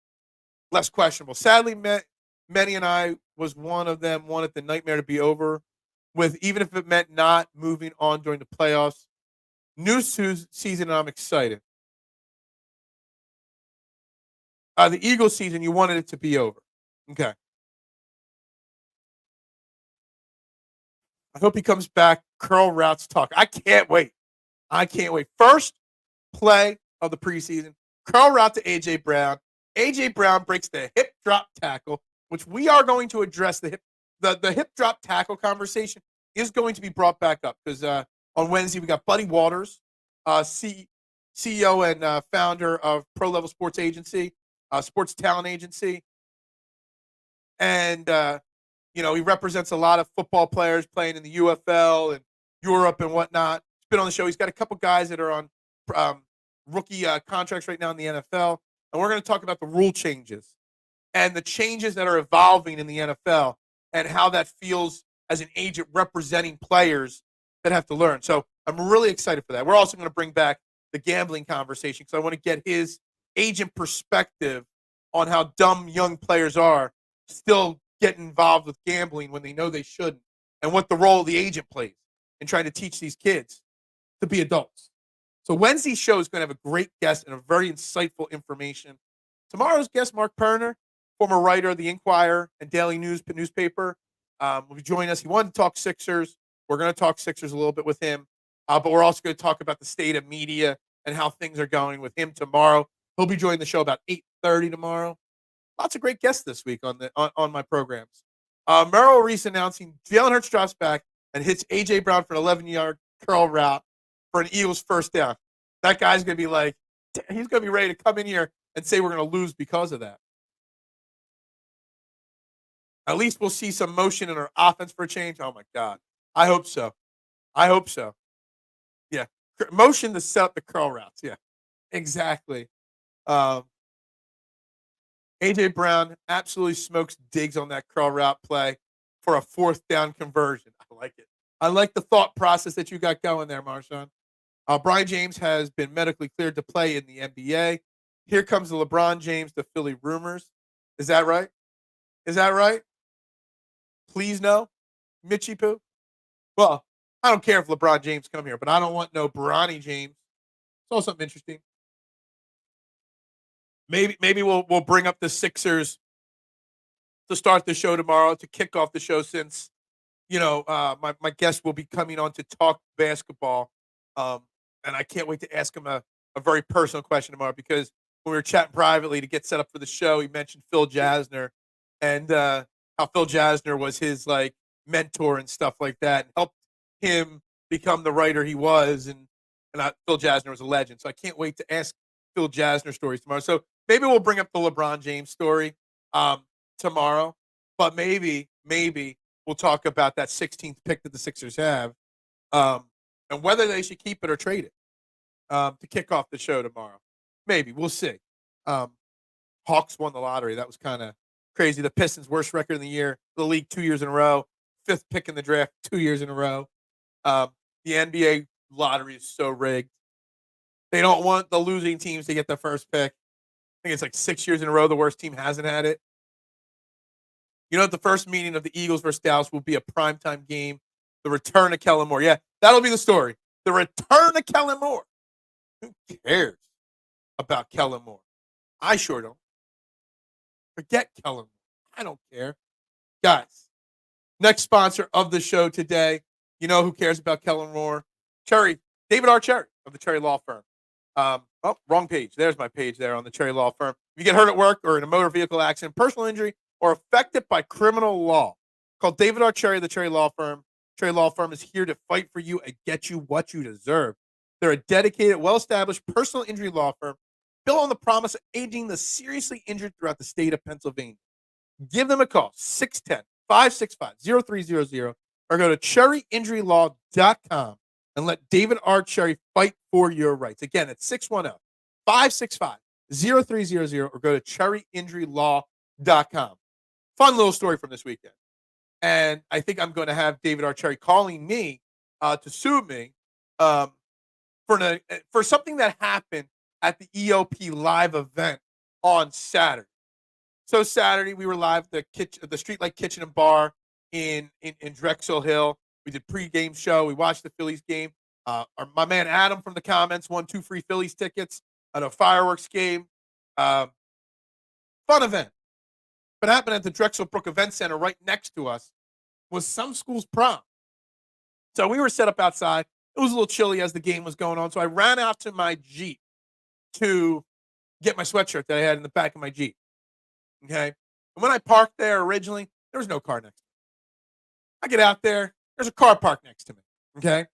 less questionable. Sadly, Manny and I was one of them, wanted the nightmare to be over with, even if it meant not moving on during the playoffs. New season, and I'm excited. The Eagles season, you wanted it to be over. Okay. I hope he comes back. Curl routes talk. I can't wait. First play of the preseason. Curl route to A.J. Brown. A.J. Brown breaks the hip drop tackle, which we are going to address. The hip drop tackle conversation is going to be brought back up, because on Wednesday we got Buddy Waters, CEO and founder of Pro Level Sports Agency, Sports Talent Agency. And, he represents a lot of football players playing in the UFL and Europe and whatnot. He's been on the show. He's got a couple guys that are on rookie contracts right now in the NFL. And we're going to talk about the rule changes and the changes that are evolving in the NFL and how that feels as an agent representing players that have to learn. So I'm really excited for that. We're also going to bring back the gambling conversation, because I want to get his agent perspective on how dumb young players are still getting involved with gambling when they know they shouldn't, and what the role of the agent plays in trying to teach these kids to be adults. So Wednesday's show is going to have a great guest and a very insightful information. Tomorrow's guest, Mark Perner, former writer of the Inquirer and Daily newspaper, will join us. He wanted to talk Sixers. We're going to talk Sixers a little bit with him, but we're also going to talk about the state of media and how things are going with him tomorrow. He'll be joining the show about 8:30 tomorrow. Lots of great guests this week on my programs. Merrill Reese announcing Jalen Hurts drops back and hits A.J. Brown for an 11-yard curl route for an Eagles first down. That guy's going to be like, he's going to be ready to come in here and say we're going to lose because of that. At least we'll see some motion in our offense for a change. Oh, my God. I hope so. Yeah. Motion to set up the curl routes. Yeah, exactly. A.J. Brown absolutely smokes Diggs on that curl route play for a fourth down conversion. I like it. I like the thought process that you got going there, Marshawn. Brian James has been medically cleared to play in the NBA. Here comes the LeBron James to Philly rumors. Is that right? Please no, Mitchie Poo. Well, I don't care if LeBron James come here, but I don't want no Bronny James. Saw something interesting. Maybe we'll bring up the Sixers to start the show tomorrow, to kick off the show, since my guest will be coming on to talk basketball, and I can't wait to ask him a very personal question tomorrow, because when we were chatting privately to get set up for the show, he mentioned Phil Jasner and how Phil Jasner was his mentor and stuff like that, and helped him become the writer he was, and Phil Jasner was a legend. So I can't wait to ask Phil Jasner stories tomorrow. So maybe we'll bring up the LeBron James story tomorrow, but maybe we'll talk about that 16th pick that the Sixers have, and whether they should keep it or trade it. to kick off the show tomorrow. Maybe. We'll see. Hawks won the lottery. That was kind of crazy. The Pistons' worst record in the year, the league 2 years in a row, 5th pick in the draft 2 years in a row. The NBA lottery is so rigged. They don't want the losing teams to get the first pick. I think it's like 6 years in a row the worst team hasn't had it. You know, the first meeting of the Eagles versus Dallas will be a primetime game. The return of Kellen Moore. Yeah, that'll be the story. The return of Kellen Moore. Who cares about Kellen Moore? I sure don't. Forget Kellen Moore. I don't care. Guys, next sponsor of the show today. You know who cares about Kellen Moore? David R. Cherry of the Cherry Law Firm. Wrong page. There's my page there on the Cherry Law Firm. If you get hurt at work or in a motor vehicle accident, personal injury, or affected by criminal law, call David R. Cherry of the Cherry Law Firm. Cherry Law Firm is here to fight for you and get you what you deserve. They're a dedicated, well-established personal injury law firm built on the promise of aiding the seriously injured throughout the state of Pennsylvania. Give them a call, 610-565-0300, or go to cherryinjurylaw.com and let David R. Cherry fight for your rights. Again, it's 610-565-0300, or go to cherryinjurylaw.com. Fun little story from this weekend. And I think I'm going to have David R. Cherry calling me to sue me for something that happened at the EOP live event on Saturday. So Saturday, we were live at the Streetlight Kitchen and Bar in Drexel Hill. We did pregame show. We watched the Phillies game. My man Adam from the comments won 2 free Phillies tickets at a fireworks game. Fun event. What happened at the Drexel Brook Event Center right next to us was some school's prom. So we were set up outside. It was a little chilly as the game was going on. So I ran out to my Jeep to get my sweatshirt that I had in the back of my Jeep. Okay. And when I parked there originally, there was no car next to me. I get out there. There's a car parked next to me. Okay.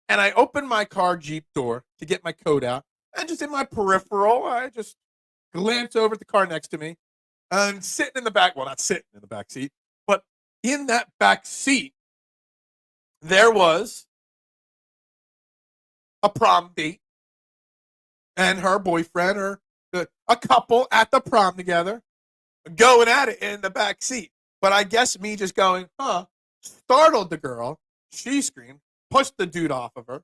And I open my car Jeep door to get my coat out. And just in my peripheral, I just glance over at the car next to me. And sitting in the back, well, not sitting in the back seat, but in that back seat, there was a prom date and her boyfriend, or a couple at the prom together, going at it in the back seat. But I guess me just going, startled the girl. She screamed, pushed the dude off of her.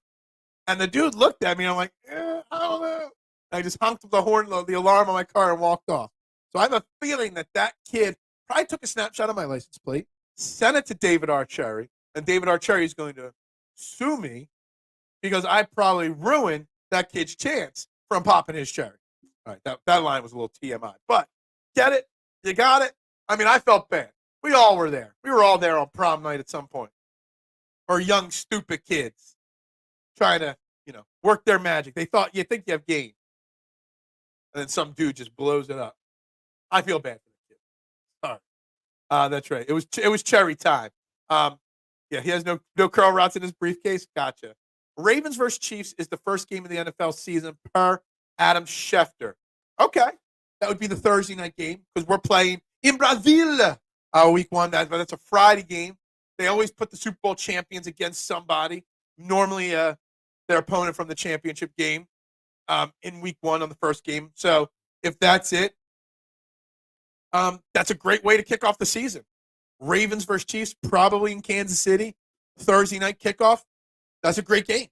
And the dude looked at me, and I'm like, I don't know. I just honked up the horn, the alarm on my car, and walked off. So I have a feeling that kid probably took a snapshot of my license plate, sent it to David R. Cherry, and David R. Cherry is going to sue me because I probably ruined that kid's chance from popping his cherry. All right, that line was a little TMI. But get it? You got it? I mean, I felt bad. We all were there. We were all there on prom night at some point. Or young, stupid kids trying to, work their magic. They thought, you think you have game. And then some dude just blows it up. I feel bad for the kid. Sorry. That's right. It was cherry time. Yeah, he has no curl routes in his briefcase. Gotcha. Ravens versus Chiefs is the first game of the NFL season per Adam Schefter. Okay. That would be the Thursday night game because we're playing in Brazil week 1. That's a Friday game. They always put the Super Bowl champions against somebody, normally their opponent from the championship game in week 1 on the first game. So if that's it, that's a great way to kick off the season. Ravens versus Chiefs, probably in Kansas City, Thursday night kickoff. That's a great game.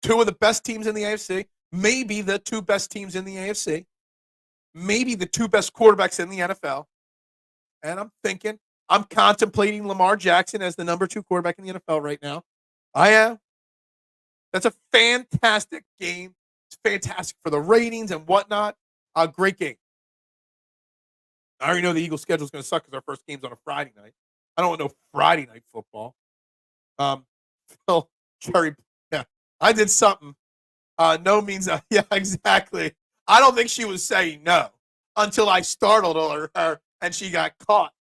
2 of the best teams in the AFC, maybe the 2 best teams in the AFC, maybe the 2 best quarterbacks in the NFL. And I'm contemplating Lamar Jackson as the number 2 quarterback in the NFL right now. I am. That's a fantastic game. It's fantastic for the ratings and whatnot. A great game. I already know the Eagles' schedule is going to suck because our first game's on a Friday night. I don't want no Friday night football. Phil Cherry, yeah, I did something. No means yeah, exactly. I don't think she was saying no until I startled her and she got caught.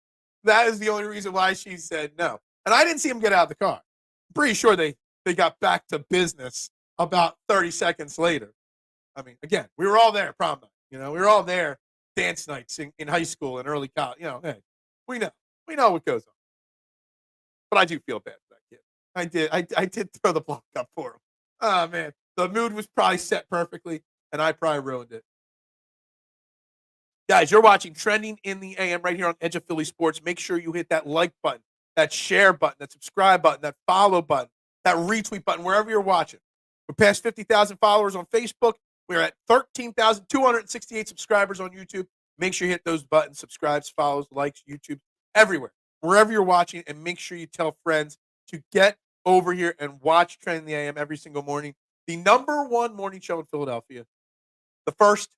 That is the only reason why she said no. And I didn't see him get out of the car. I'm pretty sure they got back to business about 30 seconds later. I mean, again, we were all there prom night. We were all there dance nights in high school and early college. Hey, we know what goes on. But I do feel bad for that kid. I did throw the block up for him. Oh, man. The mood was probably set perfectly, and I probably ruined it. Guys, you're watching Trending in the AM right here on Edge of Philly Sports. Make sure you hit that like button, that share button, that subscribe button, that follow button, that retweet button, wherever you're watching. We're past 50,000 followers on Facebook. We're at 13,268 subscribers on YouTube. Make sure you hit those buttons, subscribes, follows, likes, YouTube, everywhere. Wherever you're watching, and make sure you tell friends to get over here and watch Trending in the AM every single morning. The number one morning show in Philadelphia. The first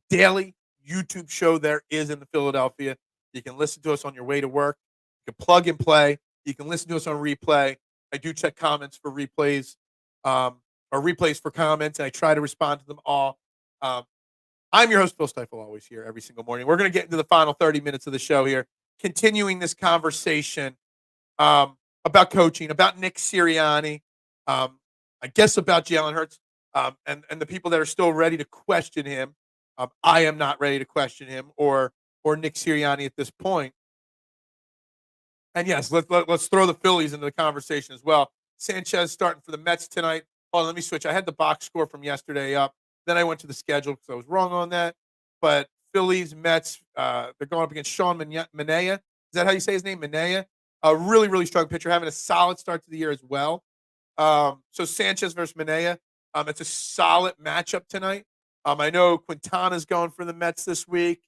daily YouTube show there is in the Philadelphia. You can listen to us on your way to work. You can plug and play. You can listen to us on replay. I do check comments for replays, or replays for comments, and I try to respond to them all. I'm your host, Phil Stiefel, always here every single morning. We're going to get into the final 30 minutes of the show here, continuing this conversation about coaching, about Nick Sirianni, I guess about Jalen Hurts, and the people that are still ready to question him. I am not ready to question him or Nick Sirianni at this point. And yes, let's throw the Phillies into the conversation as well. Sanchez starting for the Mets tonight. Oh, let me switch. I had the box score from yesterday up. Then I went to the schedule because I was wrong on that. But Phillies, Mets, they're going up against Sean Manaea. Is that how you say his name? Manaea? A really, really strong pitcher, having a solid start to the year as well. So Sanchez versus Manaea. It's a solid matchup tonight. I know Quintana's going for the Mets this week.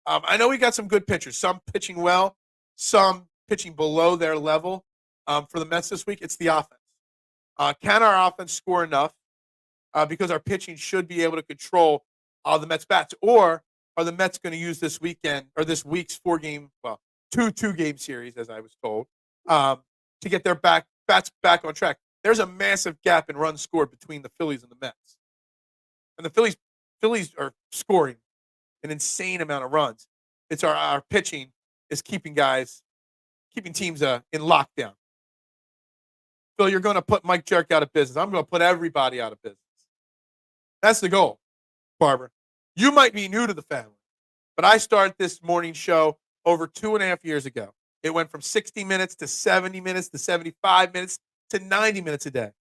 I know we got some good pitchers, some pitching well, some pitching below their level for the Mets this week. It's the offense. Can our offense score enough? Because our pitching should be able to control the Mets bats. Or are the Mets going to use this weekend or this week's two-game series, as I was told, to get their bats back on track? There's a massive gap in runs scored between the Phillies and the Mets. And the Phillies are scoring an insane amount of runs. It's our pitching is keeping teams in lockdown. Phil, you're going to put Mike Jerk out of business. I'm going to put everybody out of business. That's the goal, Barbara. You might be new to the family, but I started this morning show over 2.5 years ago. It went from 60 minutes to 70 minutes to 75 minutes to 90 minutes a day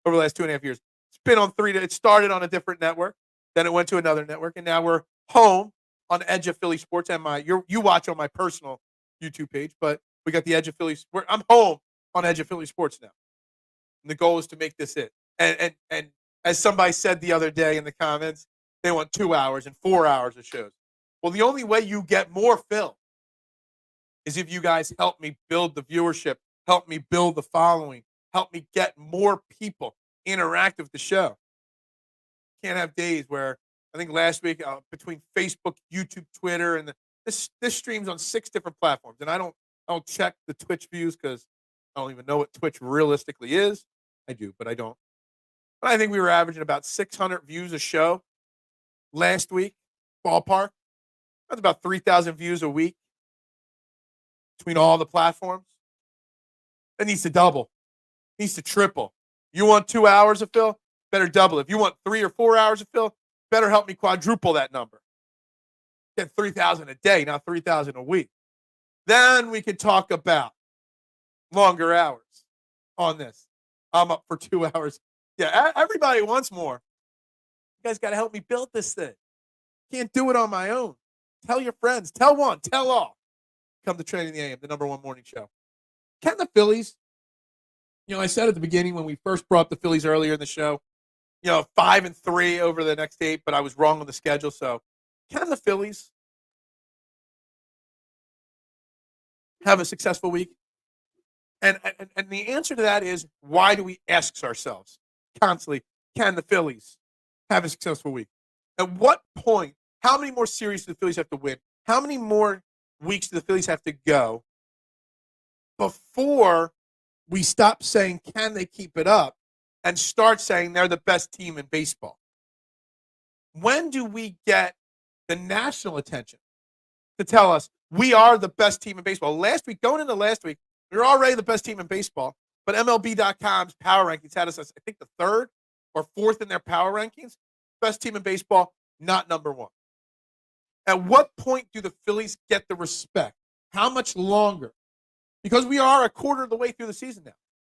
over the last 2.5 years. It's been on it started on a different network, then it went to another network, and now we're home on Edge of Philly Sports and you watch on my personal YouTube page, but we got the Edge of Philly. I'm home on Edge of Philly Sports now. And the goal is to make this it. And as somebody said the other day in the comments, they want 2 hours and 4 hours of shows. Well, the only way you get more film is if you guys help me build the viewership, help me build the following, help me get more people interact with the show. Can't have days where I think last week between Facebook, YouTube, Twitter, and this streams on 6 different platforms, and I don't check the Twitch views because I don't even know what Twitch realistically is. I do, but I don't. But I think we were averaging about 600 views a show last week, ballpark. That's about 3,000 views a week between all the platforms. That needs to double. Needs to triple. You want 2 hours of Phil? Better double. If you want 3 or 4 hours of Phil, better help me quadruple that number. Get 3,000 a day, not 3,000 a week. Then we can talk about longer hours on this. I'm up for 2 hours. Yeah, everybody wants more. You guys got to help me build this thing. Can't do it on my own. Tell your friends. Tell one. Tell all. Come to Trending in the AM, the number one morning show. Can the Phillies, I said at the beginning when we first brought up the Phillies earlier in the show, 5-3 over the next 8, but I was wrong on the schedule. So can the Phillies have a successful week? And the answer to that is, why do we ask ourselves constantly, can the Phillies have a successful week? At what point, how many more series do the Phillies have to win? How many more weeks do the Phillies have to go before we stop saying, can they keep it up, and start saying they're the best team in baseball? When do we get the national attention to tell us we are the best team in baseball? Going into last week, we were already the best team in baseball, but MLB.com's power rankings had us, I think, the 3rd or 4th in their power rankings. Best team in baseball, not number 1. At what point do the Phillies get the respect? How much longer? Because we are a quarter of the way through the season now.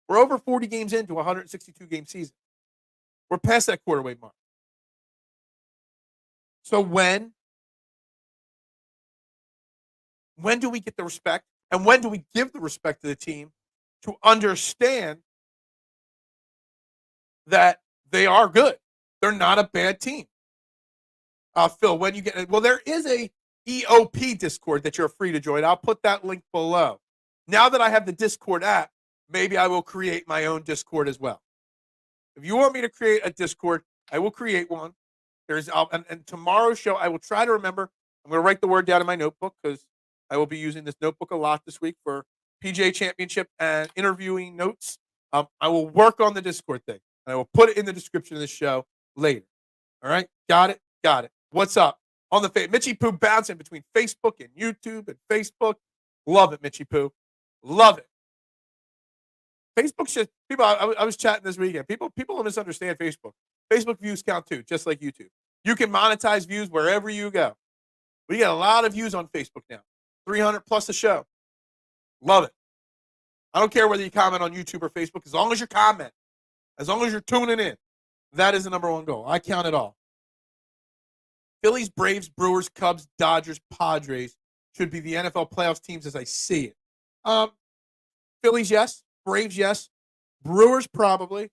We're over 40 games into a 162-game season. We're past that quarter-way mark. So when do we get the respect, and when do we give the respect to the team to understand that they are good? They're not a bad team. Phil, when you get, well, there is a EOP Discord that you're free to join. I'll put that link below. Now that I have the Discord app, maybe I will create my own Discord as well. If you want me to create a Discord, I will create one. And tomorrow's show, I will try to remember. I'm going to write the word down in my notebook because I will be using this notebook a lot this week for PGA Championship and interviewing notes. I will work on the Discord thing, and I will put it in the description of the show later. All right? Got it? Got it. What's up? On the Mitchie Poo bouncing between Facebook and YouTube and Facebook. Love it, Mitchie Poo. Love it. Facebook should, people, I was chatting this weekend. People don't misunderstand Facebook. Facebook views count too, just like YouTube. You can monetize views wherever you go. We get a lot of views on Facebook now. 300 plus a show. Love it. I don't care whether you comment on YouTube or Facebook, as long as you comment, as long as you're tuning in. That is the number one goal. I count it all. Phillies, Braves, Brewers, Cubs, Dodgers, Padres should be the NFL playoffs teams as I see it. Phillies, yes. Braves, yes. Brewers, probably.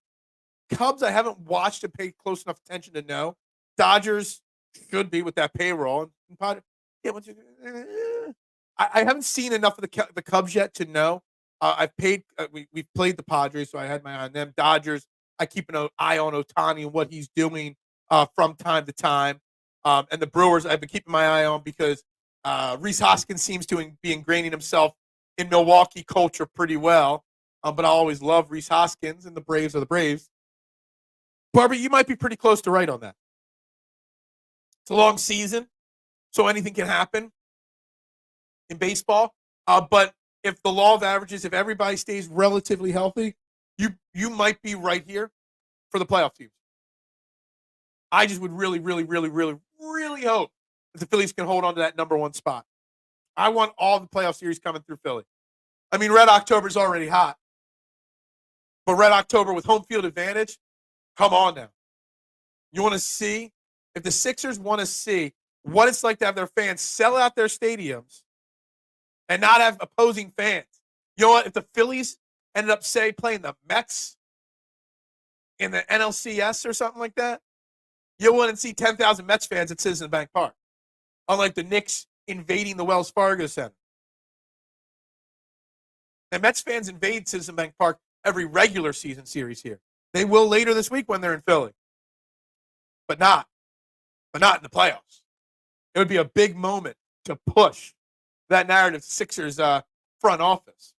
Cubs, I haven't watched and paid close enough attention to know. Dodgers should be with that payroll. Yeah, I haven't seen enough of the Cubs yet to know. I've paid. We've played the Padres, so I had my eye on them. Dodgers, I keep an eye on Ohtani and what he's doing from time to time. And the Brewers, I've been keeping my eye on because Rhys Hoskins seems to be ingraining himself in Milwaukee culture pretty well. But I always love Rhys Hoskins, and the Braves are the Braves. Barbie, you might be pretty close to right on that. It's a long season, so anything can happen in baseball. But if the law of averages, if everybody stays relatively healthy, you might be right here for the playoff teams. I just would really, really, really, really, really hope that the Phillies can hold on to that number one spot. I want all the playoff series coming through Philly. I mean, Red October is already hot. But Red October with home field advantage, come on now. You want to see? If the Sixers want to see what it's like to have their fans sell out their stadiums and not have opposing fans. You know what? If the Phillies ended up, say, playing the Mets in the NLCS or something like that, you wouldn't see 10,000 Mets fans at Citizens Bank Park. Unlike the Knicks invading the Wells Fargo Center. And Mets fans invade Citizens Bank Park every regular season series here. They will later this week when they're in Philly. But not in the playoffs. It would be a big moment to push that narrative Sixers front office.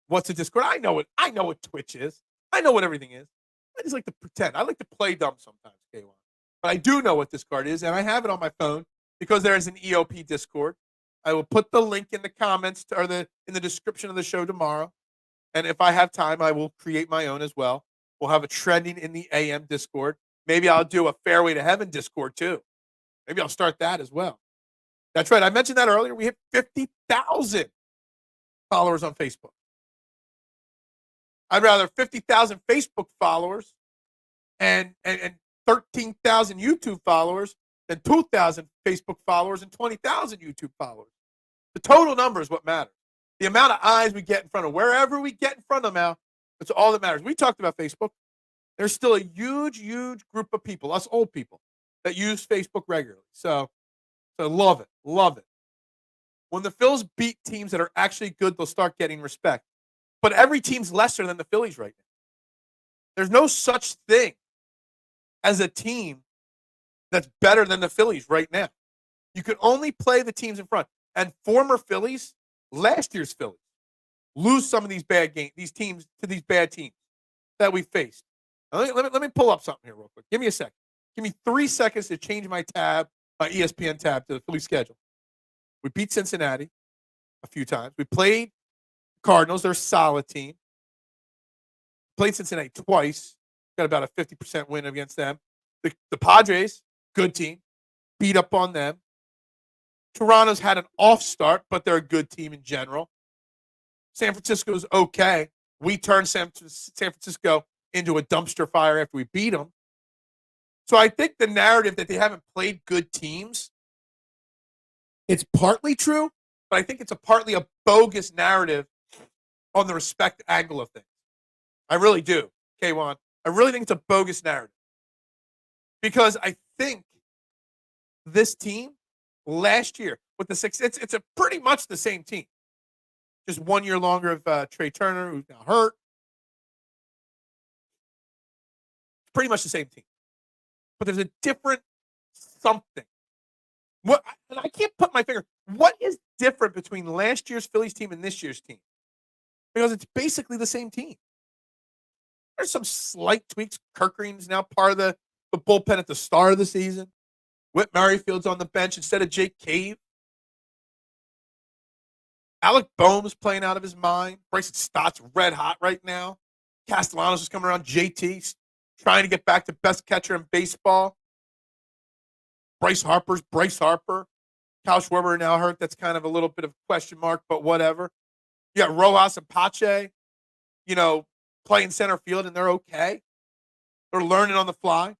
What's a Discord? I know what Twitch is. I know what everything is. I just like to pretend. I like to play dumb sometimes, K1. But I do know what Discord is, and I have it on my phone because there is an EOP Discord. I will put the link in the comments or in the description of the show tomorrow. And if I have time, I will create my own as well. We'll have a trending in the AM Discord. Maybe I'll do a Fairway to Heaven Discord too. Maybe I'll start that as well. That's right. I mentioned that earlier. We hit 50,000 followers on Facebook. I'd rather 50,000 Facebook followers and 13,000 YouTube followers than 2,000 Facebook followers and 20,000 YouTube followers. The total number is what matters. The amount of eyes we get in front of, wherever we get in front of them now, that's all that matters. We talked about Facebook. There's still a huge, huge group of people, us old people, that use Facebook regularly. So love it. Love it. When the Phils beat teams that are actually good, they'll start getting respect. But every team's lesser than the Phillies right now. There's no such thing as a team that's better than the Phillies right now. You can only play the teams in front. And former Phillies, last year's Phillies, lose some of these bad games, these teams to these bad teams that we faced. Now, let me pull up something here real quick. Give me a second. Give me 3 seconds to change my tab, my ESPN tab to the Phillies schedule. We beat Cincinnati a few times. We played Cardinals. They're a solid team. Played Cincinnati twice. Got about a 50% win against them. The Padres, good team. Beat up on them. Toronto's had an off start, but they're a good team in general. San Francisco's okay. We turned San Francisco into a dumpster fire after we beat them. So I think the narrative that they haven't played good teams, it's partly true, but I think it's partly a bogus narrative on the respect angle of things. I really do, K1. I really think it's a bogus narrative. Because I think this team last year with the six, it's a pretty much the same team. Just 1 year longer of Trey Turner, who's now hurt. Pretty much the same team. But there's a different something. What, and I can't put my finger. What is different between last year's Phillies team and this year's team? Because it's basically the same team. There's some slight tweaks. Kirk Green's now part of the bullpen at the start of the season. Whit Merrifield's on the bench instead of Jake Cave. Alec Boehm's playing out of his mind. Bryce Stott's red hot right now. Castellanos is coming around. JT's trying to get back to best catcher in baseball. Bryce Harper's Bryce Harper. Kyle Schwarber now hurt. That's kind of a little bit of a question mark, but whatever. You got Rojas and Pache, playing center field, and they're okay. They're learning on the fly.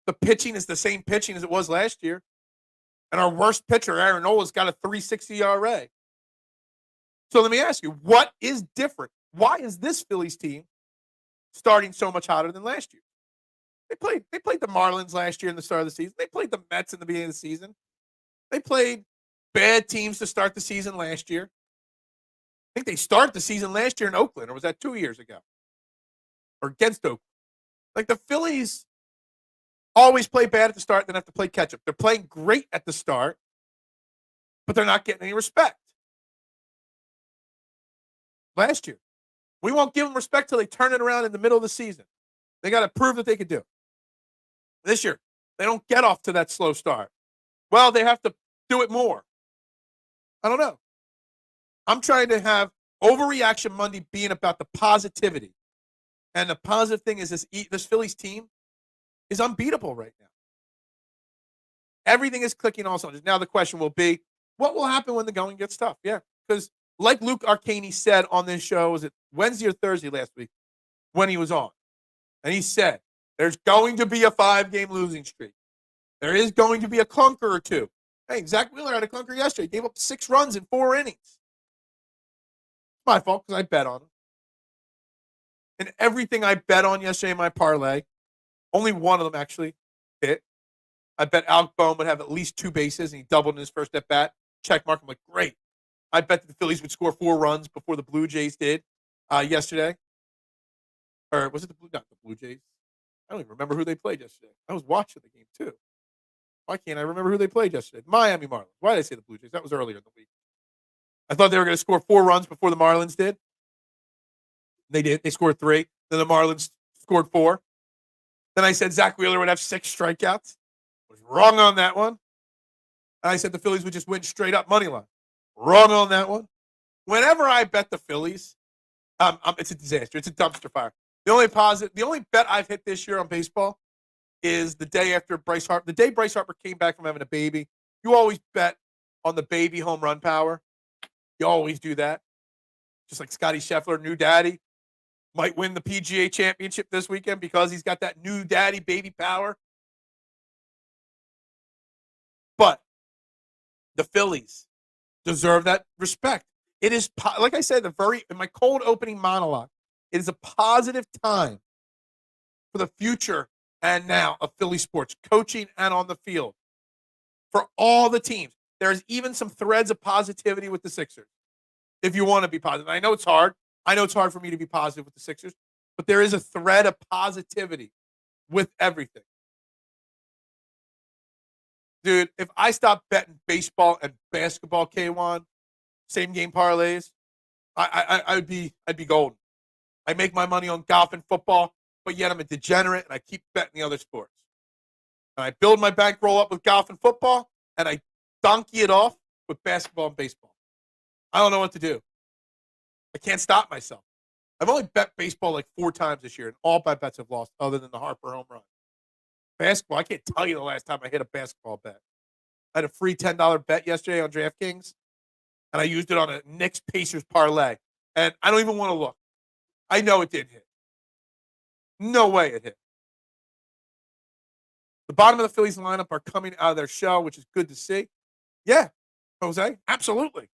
The pitching is the same pitching as it was last year. And our worst pitcher, Aaron Nola's got a 3.60 ERA. So let me ask you, what is different? Why is this Phillies team starting so much hotter than last year? They played the Marlins last year in the start of the season. They played the Mets in the beginning of the season. They played bad teams to start the season last year. I think they started the season last year in Oakland, or was that 2 years ago? Or against Oakland. Like the Phillies always play bad at the start, then have to play catch up. They're playing great at the start, but they're not getting any respect. Last year, we won't give them respect till they turn it around in the middle of the season. They got to prove that they can do it. This year, they don't get off to that slow start. Well, they have to do it more. I don't know. I'm trying to have Overreaction Monday being about the positivity. And the positive thing is this Phillies team is unbeatable right now. Everything is clicking on all cylinders. Now the question will be, what will happen when the going gets tough? Yeah, because like Luke Arcaney said on this show, was it Wednesday or Thursday last week when he was on? And he said, there's going to be a 5-game losing streak. There is going to be a clunker or two. Hey, Zach Wheeler had a clunker yesterday. He gave up 6 runs in 4 innings. It's my fault because I bet on him. And everything I bet on yesterday in my parlay, only one of them actually hit. I bet Alec Boehm would have at least 2 bases, and he doubled in his first at bat. Check mark. I'm like, great. I bet that the Phillies would score 4 runs before the Blue Jays did yesterday. Or was it not the Blue Jays? I don't even remember who they played yesterday. I was watching the game too. Why can't I remember who they played yesterday? Miami Marlins. Why did I say the Blue Jays? That was earlier in the week. I thought they were going to score 4 runs before the Marlins did. They did. They scored 3. Then the Marlins scored 4. Then I said Zach Wheeler would have 6 strikeouts. I was wrong on that one. And I said the Phillies would just win straight up money line. Wrong on that one. Whenever I bet the Phillies, it's a disaster. It's a dumpster fire. The only bet I've hit this year on baseball is the day after Bryce Harper. The day Bryce Harper came back from having a baby. You always bet on the baby home run power. You always do that. Just like Scotty Scheffler, new daddy, might win the PGA championship this weekend because he's got that new daddy baby power. But the Phillies deserve that respect. It is, like I said, in my cold opening monologue, it is a positive time for the future and now of Philly sports, coaching and on the field. For all the teams. There's even some threads of positivity with the Sixers. If you want to be positive. I know it's hard. I know it's hard for me to be positive with the Sixers, but there is a thread of positivity with everything. Dude, if I stopped betting baseball and basketball, K1, same game parlays, I'd be golden. I make my money on golf and football, but yet I'm a degenerate and I keep betting the other sports. And I build my bankroll up with golf and football, and I donkey it off with basketball and baseball. I don't know what to do. I can't stop myself. I've only bet baseball like 4 times this year, and all my bets have lost other than the Harper home run. Basketball, I can't tell you the last time I hit a basketball bet. I had a free $10 bet yesterday on DraftKings, and I used it on a Knicks Pacers parlay. And I don't even want to look. I know it didn't hit. No way it hit. The bottom of the Phillies lineup are coming out of their shell, which is good to see. Yeah, Jose, absolutely.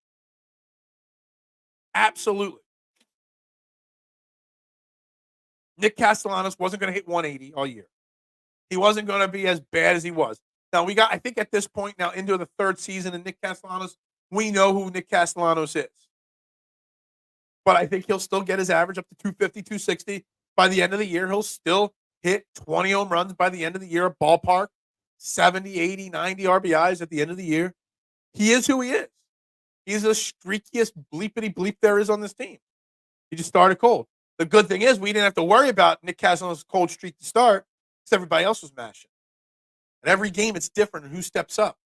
Absolutely. Nick Castellanos wasn't going to hit 180 all year. He wasn't going to be as bad as he was. Now, I think at this point now into the third season of Nick Castellanos, we know who Nick Castellanos is. But I think he'll still get his average up to 250, 260 by the end of the year. He'll still hit 20 home runs by the end of the year, a ballpark, 70, 80, 90 RBIs at the end of the year. He is who he is. He's the streakiest bleepity bleep there is on this team. He just started cold. The good thing is we didn't have to worry about Nick Castellanos' cold streak to start because everybody else was mashing. And every game it's different and who steps up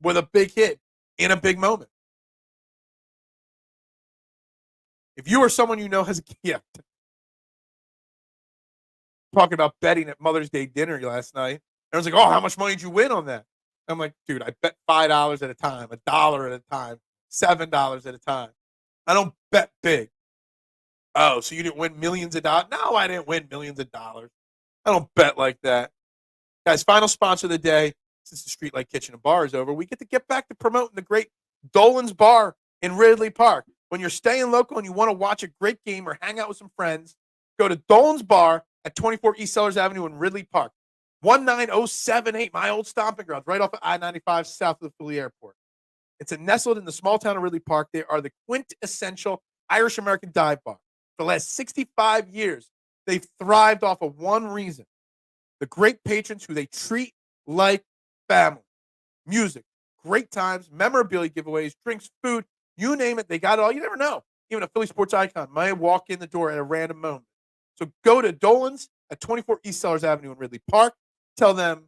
with a big hit in a big moment. If you or someone you know has a gift, talking about betting at Mother's Day dinner last night, I was like, oh, how much money did you win on that? I'm like, dude, I bet $5 at a time, $1 at a time, $7 at a time. I don't bet big. Oh, so you didn't win millions of dollars? No, I didn't win millions of dollars. I don't bet like that. Guys, final sponsor of the day, since the Streetlight Kitchen and Bar is over, we get back to promoting the great Dolan's Bar in Ridley Park. When you're staying local and you want to watch a great game or hang out with some friends, go to Dolan's Bar at 24 East Sellers Avenue in Ridley Park. 19078, my old stomping grounds, right off of I-95 south of the Philly Airport. It's nestled in the small town of Ridley Park. They are the quintessential Irish-American dive bar. For the last 65 years, they've thrived off of one reason: the great patrons who they treat like family. Music, great times, memorabilia giveaways, drinks, food, you name it, they got it all. You never know. Even a Philly sports icon might walk in the door at a random moment. So go to Dolan's at 24 East Sellers Avenue in Ridley Park. Tell them,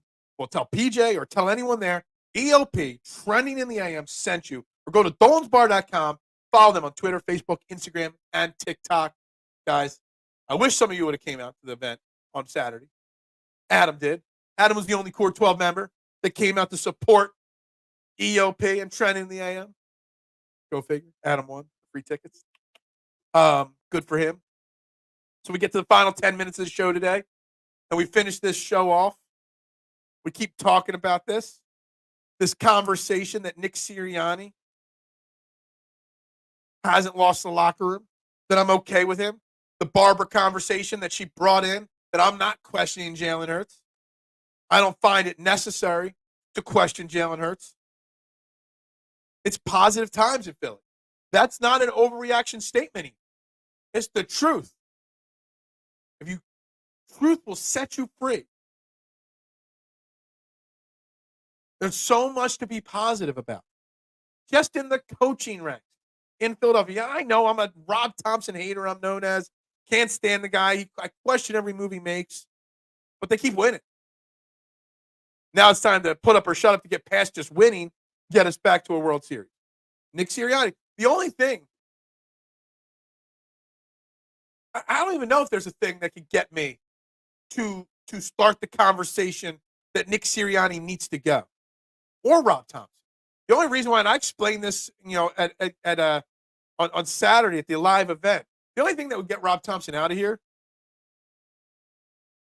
tell PJ or tell anyone there, ELP, Trending in the AM, sent you. Or go to dolansbar.com. Follow them on Twitter, Facebook, Instagram, and TikTok. Guys, I wish some of you would have came out to the event on Saturday. Adam did. Adam was the only Core 12 member that came out to support EOP and Trending in the AM. Go figure. Adam won. Free tickets. Good for him. So we get to the final 10 minutes of the show today, and we finish this show off. We keep talking about this conversation that Nick Sirianni hasn't lost the locker room, that I'm okay with him. The Barbara conversation that she brought in, that I'm not questioning Jalen Hurts. I don't find it necessary to question Jalen Hurts. It's positive times in Philly. That's not an overreaction statement. It's the truth. Truth will set you free. There's so much to be positive about. Just in the coaching ranks in Philadelphia. I know I'm a Rob Thompson hater, I'm known as. Can't stand the guy. I question every move he makes. But they keep winning. Now it's time to put up or shut up to get past just winning, get us back to a World Series. Nick Sirianni. The only thing, I don't even know if there's a thing that could get me to start the conversation that Nick Sirianni needs to go, or Rob Thompson. The only reason why, and I explained this, on Saturday at the live event, the only thing that would get Rob Thompson out of here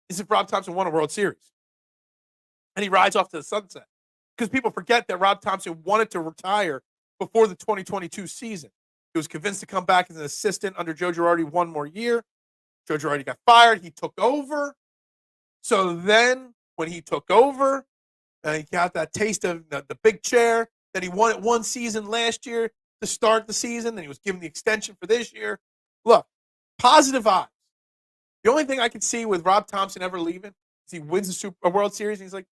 is if Rob Thompson won a World Series and he rides off to the sunset. Because people forget that Rob Thompson wanted to retire before the 2022 season. He was convinced to come back as an assistant under Joe Girardi one more year. Joe Girardi got fired. He took over. So then when he took over, he got that taste of the big chair that he won at one season last year to start the season. Then he was given the extension for this year. Look, positive vibes. The only thing I could see with Rob Thompson ever leaving is he wins a World Series and he's like,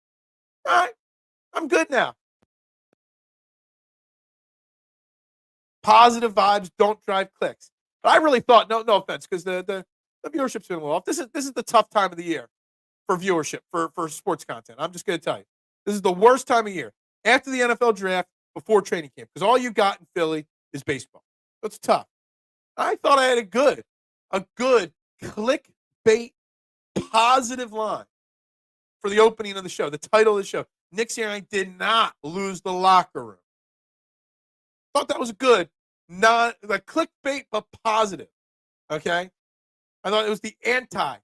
all right, I'm good now. Positive vibes don't drive clicks. But I really thought, no offense, because the viewership's been a little off. This is the tough time of the year for viewership, for sports content. I'm just going to tell you. This is the worst time of year. After the NFL draft, before training camp. Because all you got in Philly is baseball. It's tough. I thought I had a good clickbait, positive line for the opening of the show, the title of the show. Nick Sirianni did not lose the locker room. Thought that was good. Not like clickbait, but positive. Okay? I thought it was the anti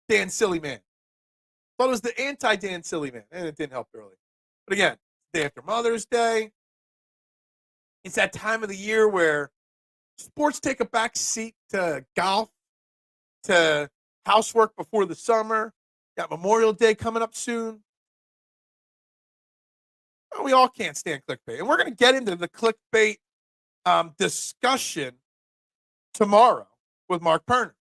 Dan Silly Man. Thought it was the anti-Dan Silly Man, and it didn't help early. But again, day after Mother's Day. It's that time of the year where sports take a back seat to golf, to housework before the summer. Got Memorial Day coming up soon. Well, we all can't stand clickbait. And we're going to get into the clickbait discussion tomorrow with Mark Perner,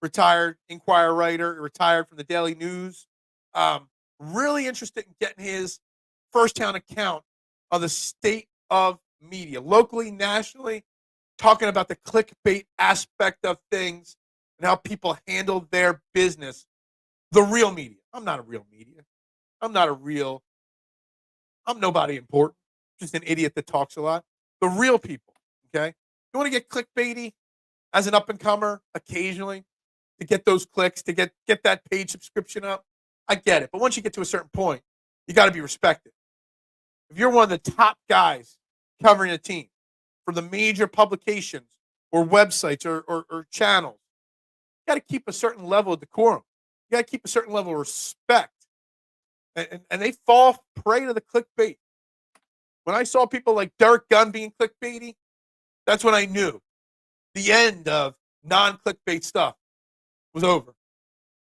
retired Inquirer writer, retired from the Daily News. Really interested in getting his first-hand account of the state of media, locally, nationally, talking about the clickbait aspect of things and how people handle their business. The real media. I'm not a real media. I'm nobody important. Just an idiot that talks a lot. The real people, okay? You want to get clickbaity as an up-and-comer occasionally to get those clicks, to get that page subscription up. I get it. But once you get to a certain point, you got to be respected. If you're one of the top guys covering a team for the major publications or websites or channels, you got to keep a certain level of decorum. You got to keep a certain level of respect. And they fall prey to the clickbait. When I saw people like Derek Gunn being clickbaity, that's when I knew the end of non-clickbait stuff was over.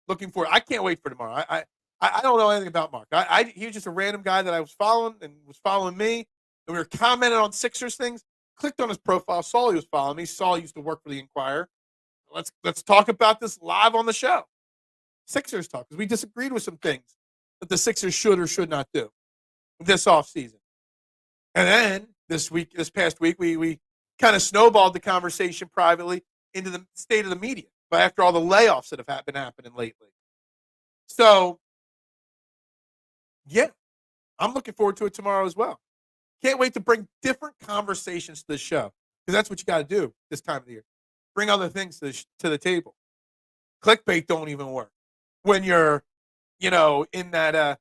Looking for it. I can't wait for tomorrow. I don't know anything about Mark. He was just a random guy that I was following and was following me. And we were commenting on Sixers things. Clicked on his profile, saw he was following me. Saw he used to work for the Inquirer. Let's talk about this live on the show. Sixers talk, because we disagreed with some things that the Sixers should or should not do this offseason. And then this past week, we kind of snowballed the conversation privately into the state of the media, but after all the layoffs that have been happening lately. So, yeah, I'm looking forward to it tomorrow as well. Can't wait to bring different conversations to the show, because that's what you got to do this time of the year. Bring other things to the table. Clickbait don't even work when you're, in that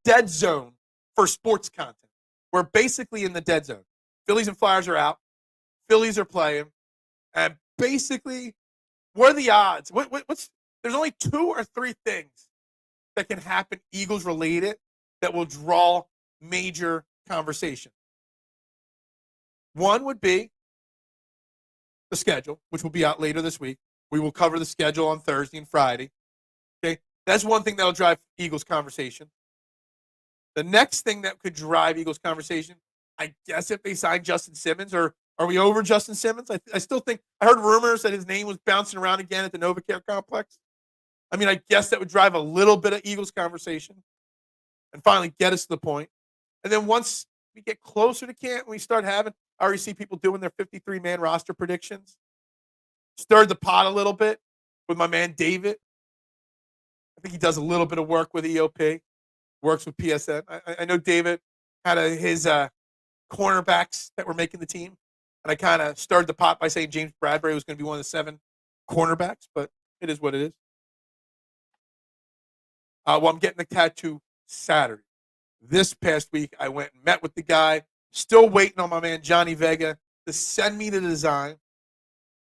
dead zone for sports content. We're basically in the dead zone. Phillies and Flyers are out. Phillies are playing. And basically, what are the odds? There's only 2 or 3 things that can happen Eagles related that will draw major conversation. One would be the schedule, which will be out later this week. We will cover the schedule on Thursday and Friday. Okay, that's one thing that will drive Eagles conversation. The next thing that could drive Eagles conversation, I guess, if they sign Justin Simmons, or are we over Justin Simmons? I still think I heard rumors that his name was bouncing around again at the NovaCare complex. I mean, I guess that would drive a little bit of Eagles conversation and finally get us to the point. And then once we get closer to camp, we start having, I already see people doing their 53-man roster predictions. Stirred the pot a little bit with my man David. I think he does a little bit of work with EOP, works with PSN. I know David had his cornerbacks that were making the team, and I kind of stirred the pot by saying James Bradbury was going to be one of the 7 cornerbacks, but it is what it is. Well, I'm getting the tattoo Saturday. This past week, I went and met with the guy. Still waiting on my man Johnny Vega to send me the design.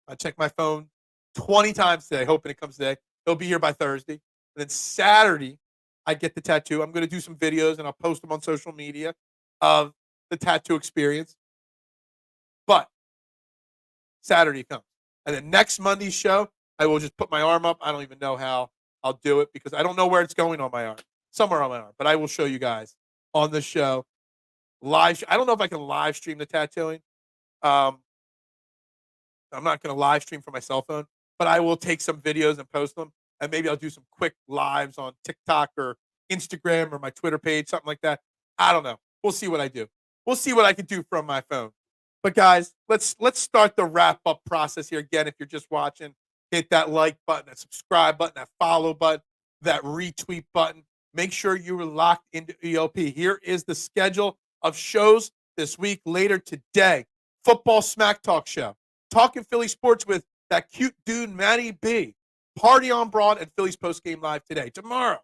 I checked my phone 20 times today, hoping it comes today. He'll be here by Thursday. And then Saturday, I get the tattoo. I'm going to do some videos, and I'll post them on social media of the tattoo experience. But Saturday comes. And then next Monday's show, I will just put my arm up. I don't even know how I'll do it, because I don't know where it's going on my arm. Somewhere on my arm. But I will show you guys on the show. Live. I don't know if I can live stream the tattooing. I'm not going to live stream from my cell phone, but I will take some videos and post them. And maybe I'll do some quick lives on TikTok or Instagram or my Twitter page, something like that. I don't know. We'll see what I do. We'll see what I can do from my phone. But guys, let's start the wrap-up process here. Again, if you're just watching, hit that like button, that subscribe button, that follow button, that retweet button. Make sure you are locked into EOP. Here is the schedule of shows this week. Later today, Football Smack Talk Show. Talking Philly sports with that cute dude, Matty B. Party on Broad and Phillies postgame live today. Tomorrow,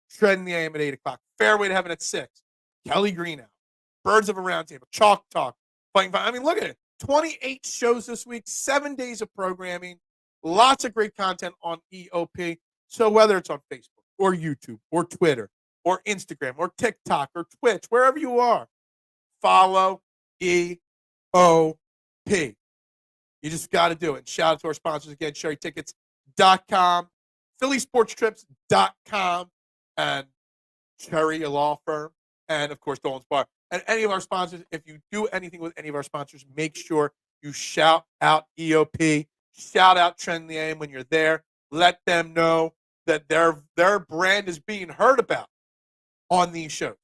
Shredding the AM at 8 o'clock. Fairway to Heaven at 6. Kelly Greenow. Birds of a Roundtable. Chalk Talk. Fighting Fire. I mean, look at it. 28 shows this week. 7 days of programming. Lots of great content on EOP. So whether it's on Facebook or YouTube or Twitter or Instagram or TikTok or Twitch, wherever you are, follow EOP. You just got to do it. Shout out to our sponsors again, cherrytickets.com, phillysportstrips.com, and Cherry, a law firm, and, of course, Dolan's Bar. And any of our sponsors, if you do anything with any of our sponsors, make sure you shout out EOP, shout out Trend the Aim when you're there. Let them know that their brand is being heard about on these shows.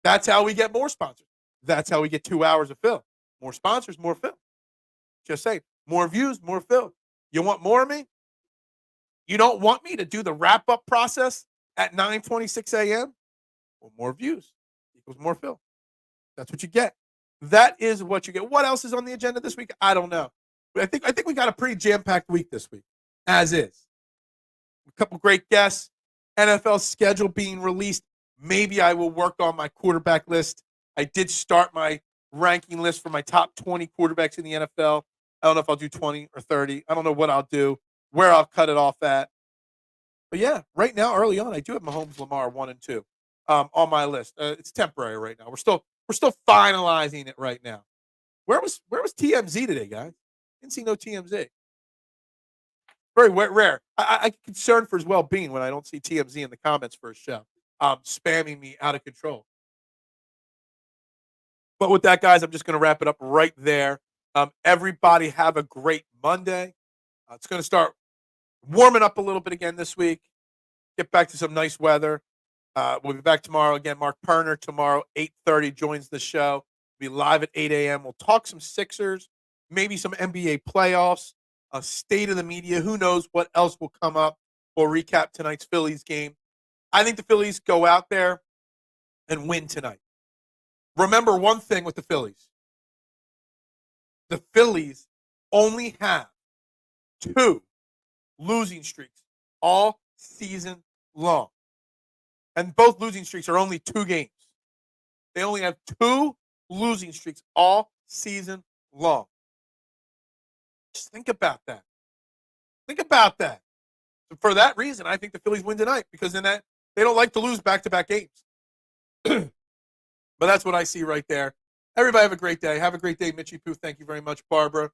That's how we get more sponsors. That's how we get 2 hours of film. More sponsors, more film. Just saying, more views, more film. You want more of me? You don't want me to do the wrap-up process at 9:26 a.m.? Well, more views equals more film. That's what you get. That is what you get. What else is on the agenda this week? I don't know. But I think we got a pretty jam-packed week this week, as is. A couple great guests. NFL schedule being released. Maybe I will work on my quarterback list. I did start my ranking list for my top 20 quarterbacks in the NFL. I don't know if I'll do 20 or 30. I don't know what I'll do, where I'll cut it off at. But yeah, right now, early on, I do have Mahomes, Lamar 1 and 2 on my list. It's temporary right now. We're still finalizing it right now. Where was TMZ today, guys? Didn't see no TMZ. Very rare. I get concerned for his well-being when I don't see TMZ in the comments for his show, spamming me out of control. But with that, guys, I'm just going to wrap it up right there. Everybody have a great Monday. It's going to start warming up a little bit again this week. Get back to some nice weather. We'll be back tomorrow again. Mark Perner tomorrow, 8:30, joins the show. We'll be live at 8 a.m. We'll talk some Sixers, maybe some NBA playoffs, state of the media. Who knows what else will come up. We'll recap tonight's Phillies game. I think the Phillies go out there and win tonight. Remember one thing with the Phillies. The Phillies only have 2 losing streaks all season long. And both losing streaks are only 2 games. They only have 2 losing streaks all season long. Just think about that. Think about that. For that reason, I think the Phillies win tonight, because in that they don't like to lose back-to-back games. But that's what I see right there. Everybody have a great day. Have a great day, Mitchie Pooh. Thank you very much, Barbara.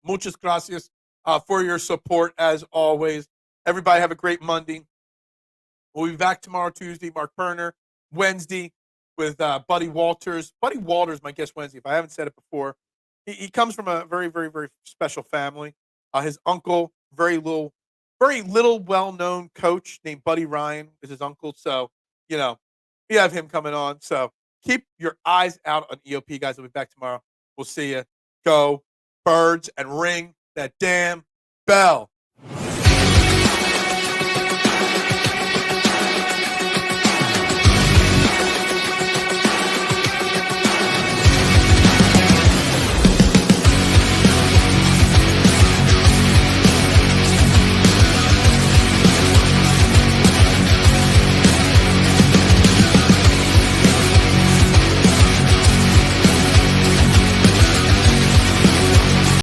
Muchas gracias for your support, as always. Everybody have a great Monday. We'll be back tomorrow, Tuesday. Mark Perner. Wednesday with Buddy Walters. Buddy Walters, my guest Wednesday, if I haven't said it before. He comes from a very, very, very special family. His uncle, very little well-known coach named Buddy Ryan is his uncle. So, we have him coming on. So keep your eyes out on EOP, guys. We'll be back tomorrow. We'll see you. Go Birds and ring that damn bell.